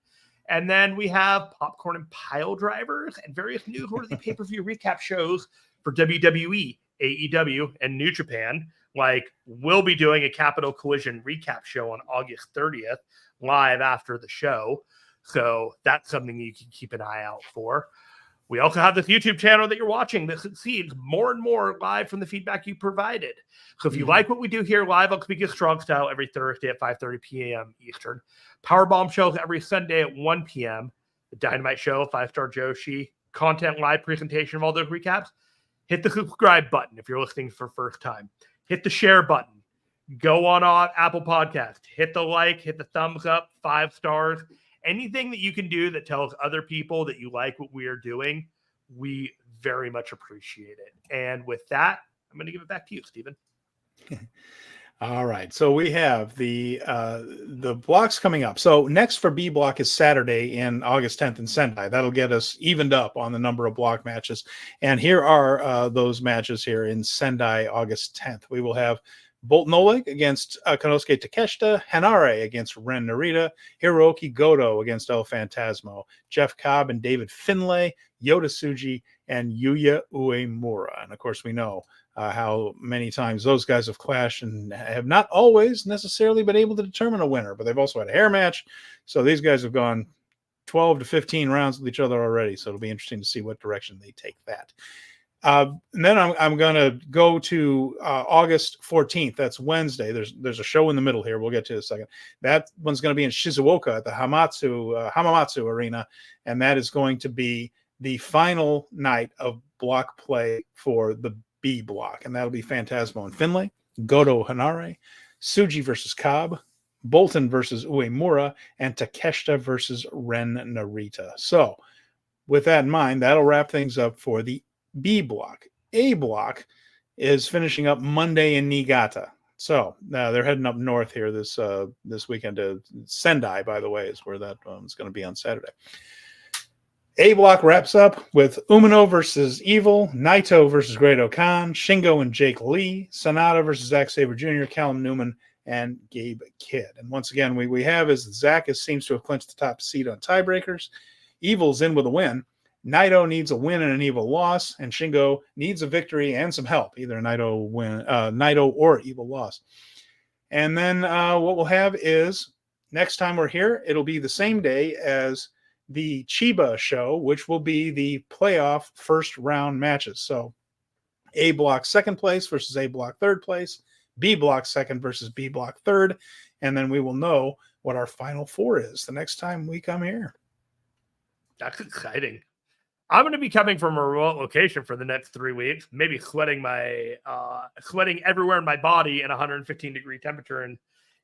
Speaker 2: And then we have Popcorn and Pile Drivers and various newsworthy pay-per-view recap shows for WWE, AEW, and New Japan. Like, we'll be doing a Capital Collision recap show on August 30th, live after the show. So that's something you can keep an eye out for. We also have this YouTube channel that you're watching that succeeds more and more live from the feedback you provided. So if you like what we do here live on Speaking Strong Style every Thursday at 5:30 p.m. Eastern, Powerbomb shows every Sunday at 1 p.m., the Dynamite Show, 5-Star Joshi, content live presentation of all those recaps, hit the subscribe button if you're listening for the first time. Hit the share button. Go on Apple Podcast. Hit the like, hit the thumbs up, 5 stars. Anything that you can do that tells other people that you like what we are doing, we very much appreciate it. And with that, I'm going to give it back to you, Steven.
Speaker 1: All right. So we have the blocks coming up. So next for B block is Saturday in August 10th in Sendai. That'll get us evened up on the number of block matches. And here are those matches here in Sendai, August 10th. We will have Bolton Oleg against Konnosuke Takeshita, Hanare against Ren Narita, Hirooki Goto against El Fantasmo, Jeff Cobb and David Finlay, Yota Tsuji, and Yuya Uemura. And of course, we know how many times those guys have clashed and have not always necessarily been able to determine a winner, but they've also had a hair match. So these guys have gone 12 to 15 rounds with each other already. So it'll be interesting to see what direction they take that. And then I'm going to go to August 14th. That's Wednesday. There's a show in the middle here. We'll get to in a second. That one's going to be in Shizuoka at the Hamamatsu Arena. And that is going to be the final night of block play for the B block. And that'll be Phantasmo and Finlay, Goto Hanare, Tsuji versus Cobb, Bolton versus Uemura, and Takeshita versus Ren Narita. So with that in mind, that'll wrap things up for the B block. A block is finishing up Monday in Niigata. So they're heading up north here this weekend to Sendai, by the way, is where that one's going to be on Saturday. A block wraps up with Umino versus Evil, Naito versus Great Okan, Shingo and Jake Lee, Sonata versus Zack Sabre Jr., Callum Newman, and Gabe Kidd. And once again, we have is Zack seems to have clinched the top seat on tiebreakers. Evil's in with a win. Naito needs a win and an Evil loss, and Shingo needs a victory and some help, either Naito or Evil loss. And then what we'll have is next time we're here, it'll be the same day as the Chiba show, which will be the playoff first round matches. So A block second place versus A block third place, B block second versus B block third, and then we will know what our final four is the next time we come here.
Speaker 2: That's exciting. I'm going to be coming from a remote location for the next 3 weeks, maybe sweating everywhere in my body in 115-degree temperature in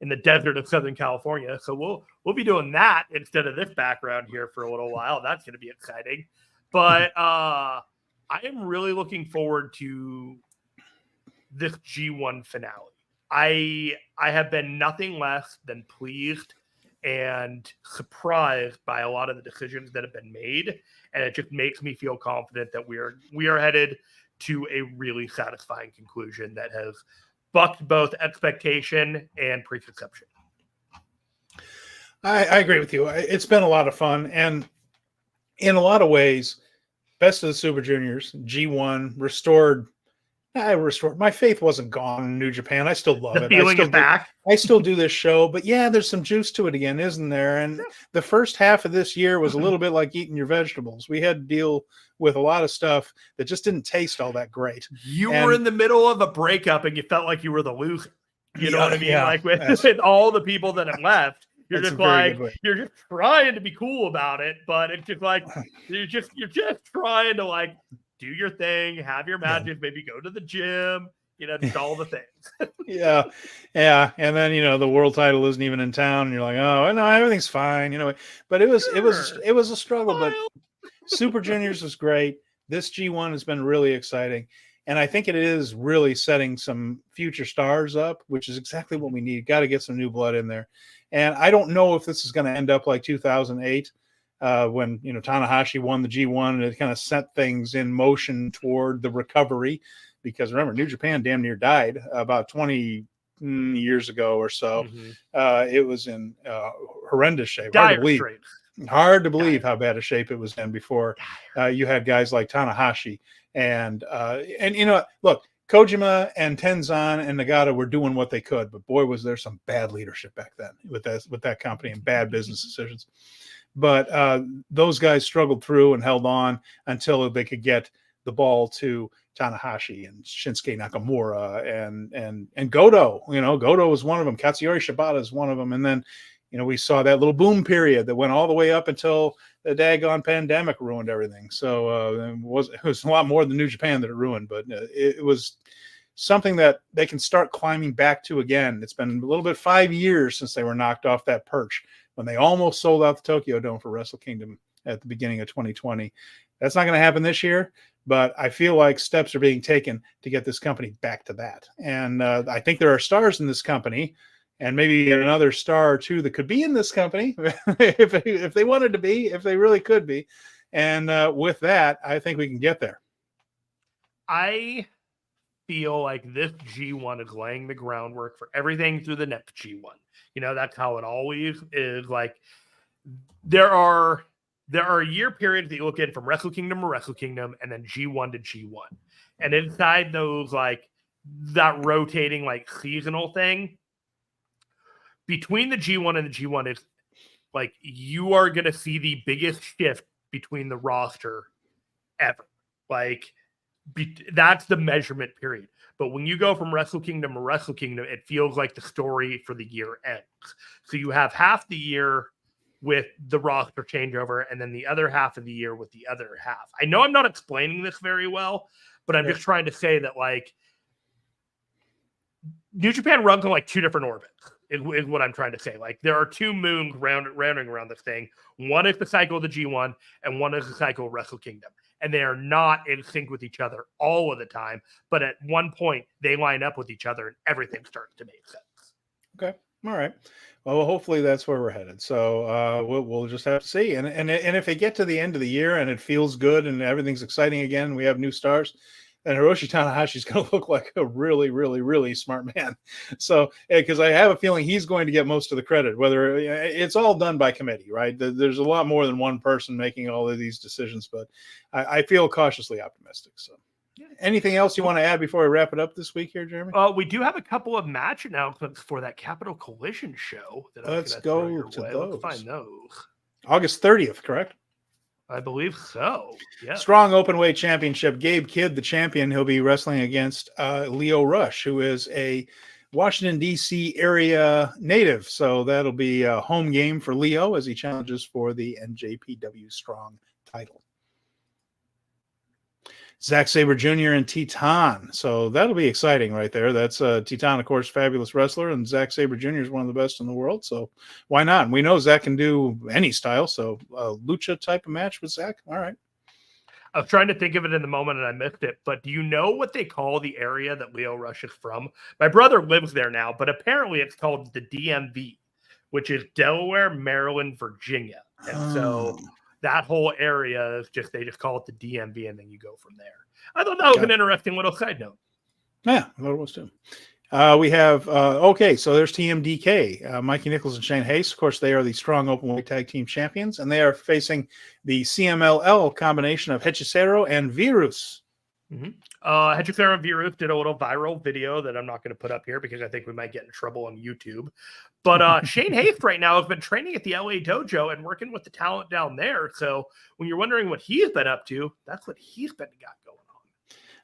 Speaker 2: the desert of Southern California. So we'll be doing that instead of this background here for a little while. That's going to be exciting. But I am really looking forward to this G1 finale. I have been nothing less than pleased and surprised by a lot of the decisions that have been made, and it just makes me feel confident that we are headed to a really satisfying conclusion that has bucked both expectation and preconception.
Speaker 1: I agree with you. It's been a lot of fun, and in a lot of ways, Best of the Super Juniors, G1 restored. My faith wasn't gone in New Japan. I still love it. I still do this show, but yeah, there's some juice to it again, isn't there? And the first half of this year was a little bit like eating your vegetables. We had to deal with a lot of stuff that just didn't taste all that great.
Speaker 2: You were in the middle of a breakup and you felt like you were the loser. You know what I mean? Yeah, like with all the people that have left, you're just trying to be cool about it, but it's just like you're just trying to like do your thing, have your matches, maybe go to the gym, just all the things.
Speaker 1: yeah. And then, the world title isn't even in town. And you're like, oh, no, everything's fine. But it was a struggle, but Super Juniors was great. This G1 has been really exciting. And I think it is really setting some future stars up, which is exactly what we need. Got to get some new blood in there. And I don't know if this is going to end up like 2008. When Tanahashi won the G1, and it kind of set things in motion toward the recovery, because remember, New Japan damn near died about 20 years ago or so. It was in horrendous shape. Hard to believe how bad a shape it was in before you had guys like Tanahashi and look, Kojima and Tenzan and Nagata were doing what they could, but boy, was there some bad leadership back then with that company and bad business decisions. But those guys struggled through and held on until they could get the ball to Tanahashi and Shinsuke Nakamura and Goto. Goto was one of them. Katsuyori Shibata is one of them. And then, we saw that little boom period that went all the way up until the daggone pandemic ruined everything. So it was a lot more than New Japan that it ruined, but it was something that they can start climbing back to again. It's been a little bit 5 years since they were knocked off that perch when they almost sold out the Tokyo Dome for Wrestle Kingdom at the beginning of 2020. That's not going to happen this year, but I feel like steps are being taken to get this company back to that. And I think there are stars in this company, and maybe another star or two that could be in this company if they wanted to be, if they really could be. And with that, I think we can get there. I
Speaker 2: feel like this G1 is laying the groundwork for everything through the next G1. That's how it always is. Like there are year periods that you look at from Wrestle Kingdom to Wrestle Kingdom and then G1 to G1. And inside those, like that rotating like seasonal thing between the G1 and the G1 is like you are going to see the biggest shift between the roster ever. Like that's the measurement period. But when you go from Wrestle Kingdom to Wrestle Kingdom, it feels like the story for the year ends. So you have half the year with the roster changeover and then the other half of the year with the other half. I know I'm not explaining this very well, but I'm just trying to say that like New Japan runs on like two different orbits is what I'm trying to say. Like there are two moons rounding around this thing. One is the cycle of the G1 and one is the cycle of Wrestle Kingdom. And they are not in sync with each other all of the time. But at one point, they line up with each other and everything starts to make sense.
Speaker 1: Okay. All right. Well, hopefully that's where we're headed. So we'll just have to see. And if they get to the end of the year and it feels good and everything's exciting again, we have new stars, then Hiroshi Tanahashi is going to look like a really, really, really smart man. So, because I have a feeling he's going to get most of the credit, whether it's all done by committee, right? There's a lot more than one person making all of these decisions, but I feel cautiously optimistic. So, anything else you want to add before I wrap it up this week here, Jeremy?
Speaker 2: We do have a couple of match announcements for that Capital Collision show.
Speaker 1: Let's go to those.
Speaker 2: Let's find those.
Speaker 1: August 30th, correct?
Speaker 2: I believe so. Yeah.
Speaker 1: Strong Openweight Championship. Gabe Kidd, the champion, he'll be wrestling against Leo Rush, who is a Washington, D.C. area native. So that'll be a home game for Leo as he challenges for the NJPW Strong title. Zack Sabre Jr. and Titan. So that'll be exciting right there. That's Titan, of course, fabulous wrestler, and Zack Sabre Jr. is one of the best in the world. So why not? We know Zack can do any style. So lucha type of match with Zack. All right.
Speaker 2: I was trying to think of it in the moment and I missed it, but do you know what they call the area that Lio Rush is from? My brother lives there now, but apparently it's called the DMV, which is Delaware, Maryland, Virginia. And so that whole area is just, they just call it the DMV and then you go from there. I thought that was an interesting little side note.
Speaker 1: Yeah, I thought it was too. We have, okay, so there's TMDK, Mikey Nichols and Shane Hayes. Of course, they are the strong openweight tag team champions, and they are facing the CMLL combination of Hechicero and Virus.
Speaker 2: Hechicero and Virus did a little viral video that I'm not going to put up here because I think we might get in trouble on YouTube. But Shane Hayes right now has been training at the LA Dojo and working with the talent down there. So when you're wondering what he's been up to, that's what he's been got going on.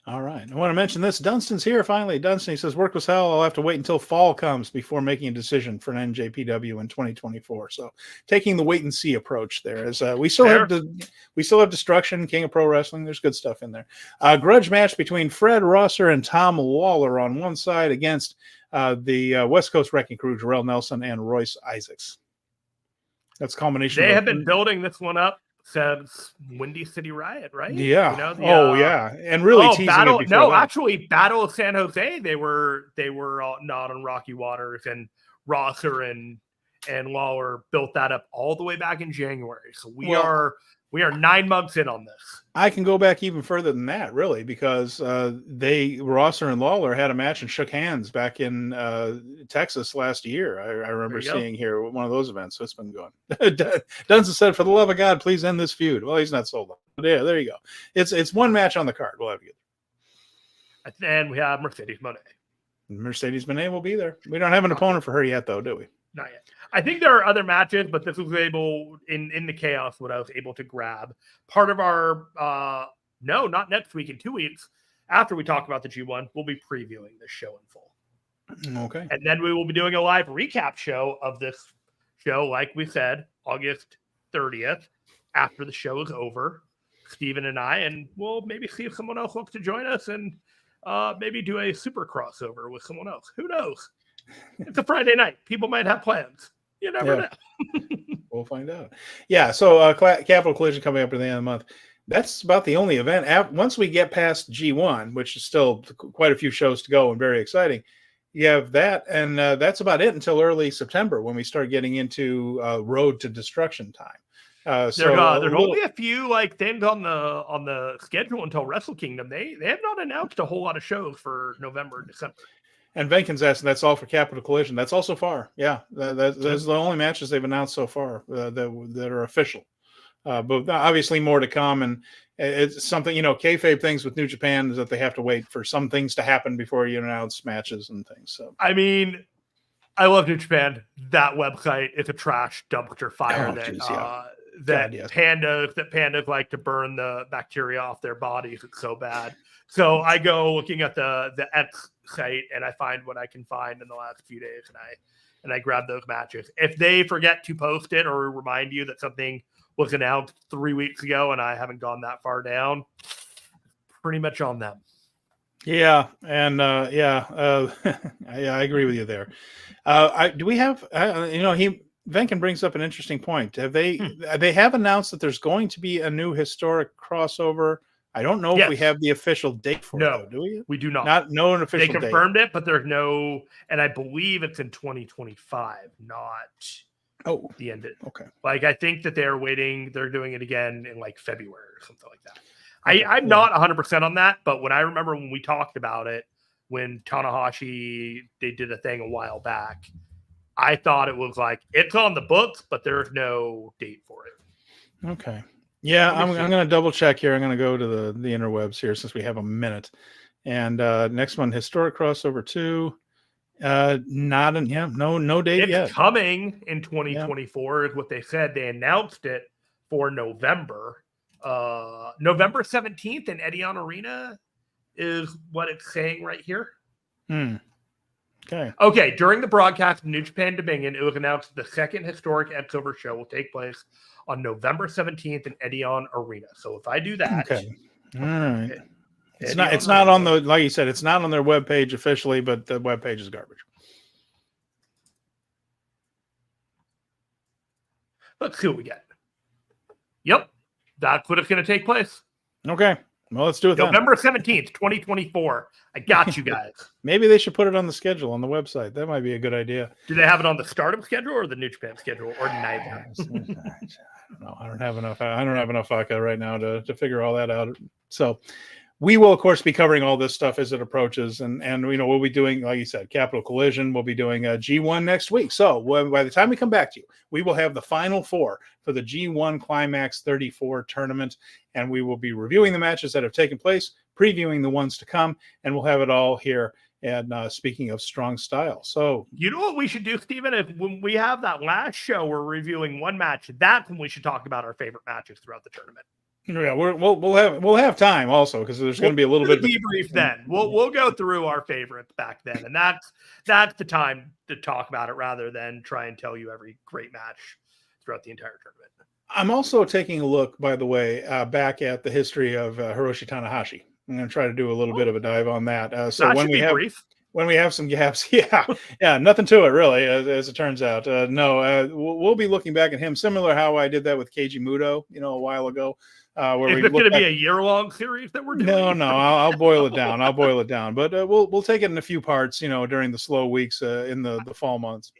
Speaker 1: All right. I want to mention this. Dunston's here finally. Dunston, he says, work was hell. I'll have to wait until fall comes before making a decision for an NJPW in 2024. So taking the wait and see approach there as we still have Destruction, King of Pro Wrestling. There's good stuff in there. Grudge match between Fred Rosser and Tom Lawler on one side against the West Coast Wrecking Crew, Jarrell Nelson and Royce Isaacs. That's a combination.
Speaker 2: They have been building this one up since Windy City Riot, right?
Speaker 1: Yeah.
Speaker 2: You know,
Speaker 1: yeah. And really teasing
Speaker 2: Battle.
Speaker 1: it before that.
Speaker 2: Actually, Battle of San Jose. They were not on Rocky Waters, and Rosser and Lawler built that up all the way back in January. So we are 9 months in on this.
Speaker 1: I can go back even further than that, really, because Rosser and Lawler had a match and shook hands back in Texas last year. I remember seeing here one of those events. So it's been going. Dunson said, "For the love of God, please end this feud." Well, he's not sold on. But yeah, there you go. It's one match on the card. We'll have you.
Speaker 2: And we have Mercedes Moné.
Speaker 1: Mercedes Moné will be there. We don't have an opponent for her yet, though, do we?
Speaker 2: Not yet. I think there are other matches, but this was able in the chaos what I was able to grab. Part of our no, not next week, in 2 weeks, after we talk about the G1, we'll be previewing this show in full.
Speaker 1: Okay.
Speaker 2: And then we will be doing a live recap show of this show, like we said, August 30th, after the show is over. Steven and I, and we'll maybe see if someone else wants to join us and maybe do a super crossover with someone else. Who knows? It's a Friday night. People might have plans. You never know.
Speaker 1: We'll find out. Yeah, so Capital Collision coming up at the end of the month. That's about the only event. Once we get past G1, which is still quite a few shows to go and very exciting, you have that, and that's about it until early September when we start getting into Road to Destruction time.
Speaker 2: There's only a few things on the schedule until Wrestle Kingdom. They have not announced a whole lot of shows for November and December.
Speaker 1: And Venkin's asking, that's all for Capital Collision. That's all so far. Yeah, those are the only matches they've announced so far that are official. But obviously more to come. And it's something, kayfabe things with New Japan is that they have to wait for some things to happen before you announce matches and things. So I
Speaker 2: mean, I love New Japan. That website is a trash dumpster fire pandas like to burn the bacteria off their bodies. It's so bad. So I go looking at the X site and I find what I can find in the last few days, and I grab those matches. If they forget to post it or remind you that something was announced 3 weeks ago and I haven't gone that far down, pretty much on them.
Speaker 1: Yeah, and I agree with you there. Do we have Venkin brings up an interesting point. They have announced that there's going to be a new historic crossover. I don't know if we have the official date for it, though, do we?
Speaker 2: We do not.
Speaker 1: No an official date.
Speaker 2: They confirmed it, but there's no, and I believe it's in 2025, not the end of it.
Speaker 1: Okay.
Speaker 2: I think that they're waiting, they're doing it again in February or something like that. Okay, I'm not 100% on that, but when I remember when we talked about it, when Tanahashi, they did a thing a while back, I thought it was it's on the books, but there's no date for it.
Speaker 1: Okay. Yeah, I'm going to double check here. I'm going to go to the interwebs here since we have a minute. And next one, Historic Crossover 2. No date yet.
Speaker 2: It's coming in 2024 is what they said. They announced it for November. November 17th in Edion Arena is what it's saying right here. Okay. During the broadcast of New Japan Dominion, it was announced the second historic X-Over show will take place on November 17th in Edion Arena. So if I do that,
Speaker 1: all right. It's not on the, like you said, it's not on their webpage officially, but the webpage is garbage.
Speaker 2: Let's see what we get. Yep. That's what it's going to take place.
Speaker 1: Okay. Well, let's do it
Speaker 2: November 17th, 2024. I got you guys.
Speaker 1: Maybe they should put it on the schedule on the website. That might be a good idea.
Speaker 2: Do they have it on the Stardom schedule or the New Japan schedule or neither?
Speaker 1: No, I don't have enough vodka right now to figure all that out. So we will, of course, be covering all this stuff as it approaches. And we'll be doing, like you said, Capital Collision. We'll be doing a G1 next week. So by the time we come back to you, we will have the final four for the G1 Climax 34 tournament. And we will be reviewing the matches that have taken place, previewing the ones to come, and we'll have it all here. And speaking of strong style, so
Speaker 2: you know what we should do, Steven? If when we have that last show, we're reviewing one match. That's when we should talk about our favorite matches throughout the tournament.
Speaker 1: Yeah, we'll have time also because there's going to be a little bit
Speaker 2: debrief. Then we'll go through our favorites back then, and that's the time to talk about it rather than try and tell you every great match throughout the entire tournament.
Speaker 1: I'm also taking a look, by the way, back at the history of Hiroshi Tanahashi. I'm going to try to do a little bit of a dive on that. So when we have some gaps, nothing to it really, as it turns out. We'll be looking back at him, similar how I did that with Keiji Muto, a while ago.
Speaker 2: Is it going to be a year-long series that we're doing?
Speaker 1: No, I'll boil it down. But we'll take it in a few parts, during the slow weeks in the fall months.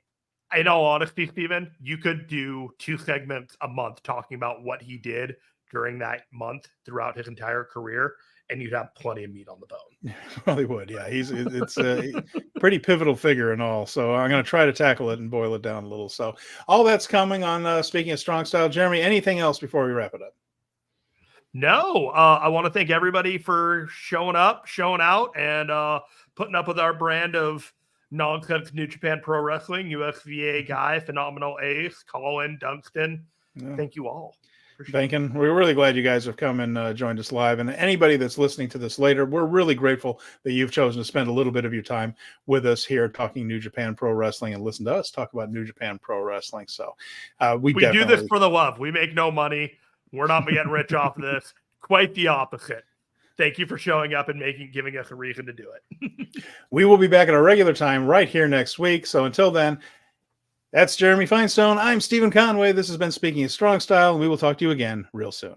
Speaker 2: In all honesty, Steven, you could do 2 segments a month talking about what he did during that month throughout his entire career, and you'd have plenty of meat on the bone.
Speaker 1: Probably would, yeah. It's a pretty pivotal figure and all. So I'm going to try to tackle it and boil it down a little. So all that's coming on Speaking of Strong Style. Jeremy, anything else before we wrap it up?
Speaker 2: No, I want to thank everybody for showing up, showing out, and putting up with our brand of nonsense New Japan Pro Wrestling, USVA guy, Phenomenal Ace, Colin, Dunstan. Yeah. Thank you all.
Speaker 1: Thanking. We're really glad you guys have come and joined us live. And anybody that's listening to this later, we're really grateful that you've chosen to spend a little bit of your time with us here talking New Japan Pro Wrestling and listen to us talk about New Japan Pro Wrestling. So we
Speaker 2: do this for the love. We make no money. We're not getting rich off of this. Quite the opposite. Thank you for showing up and giving us a reason to do it.
Speaker 1: We will be back at our regular time right here next week. So until then, that's Jeremy Finestone. I'm Steven Conway. This has been Speaking of Strong Style, and we will talk to you again real soon.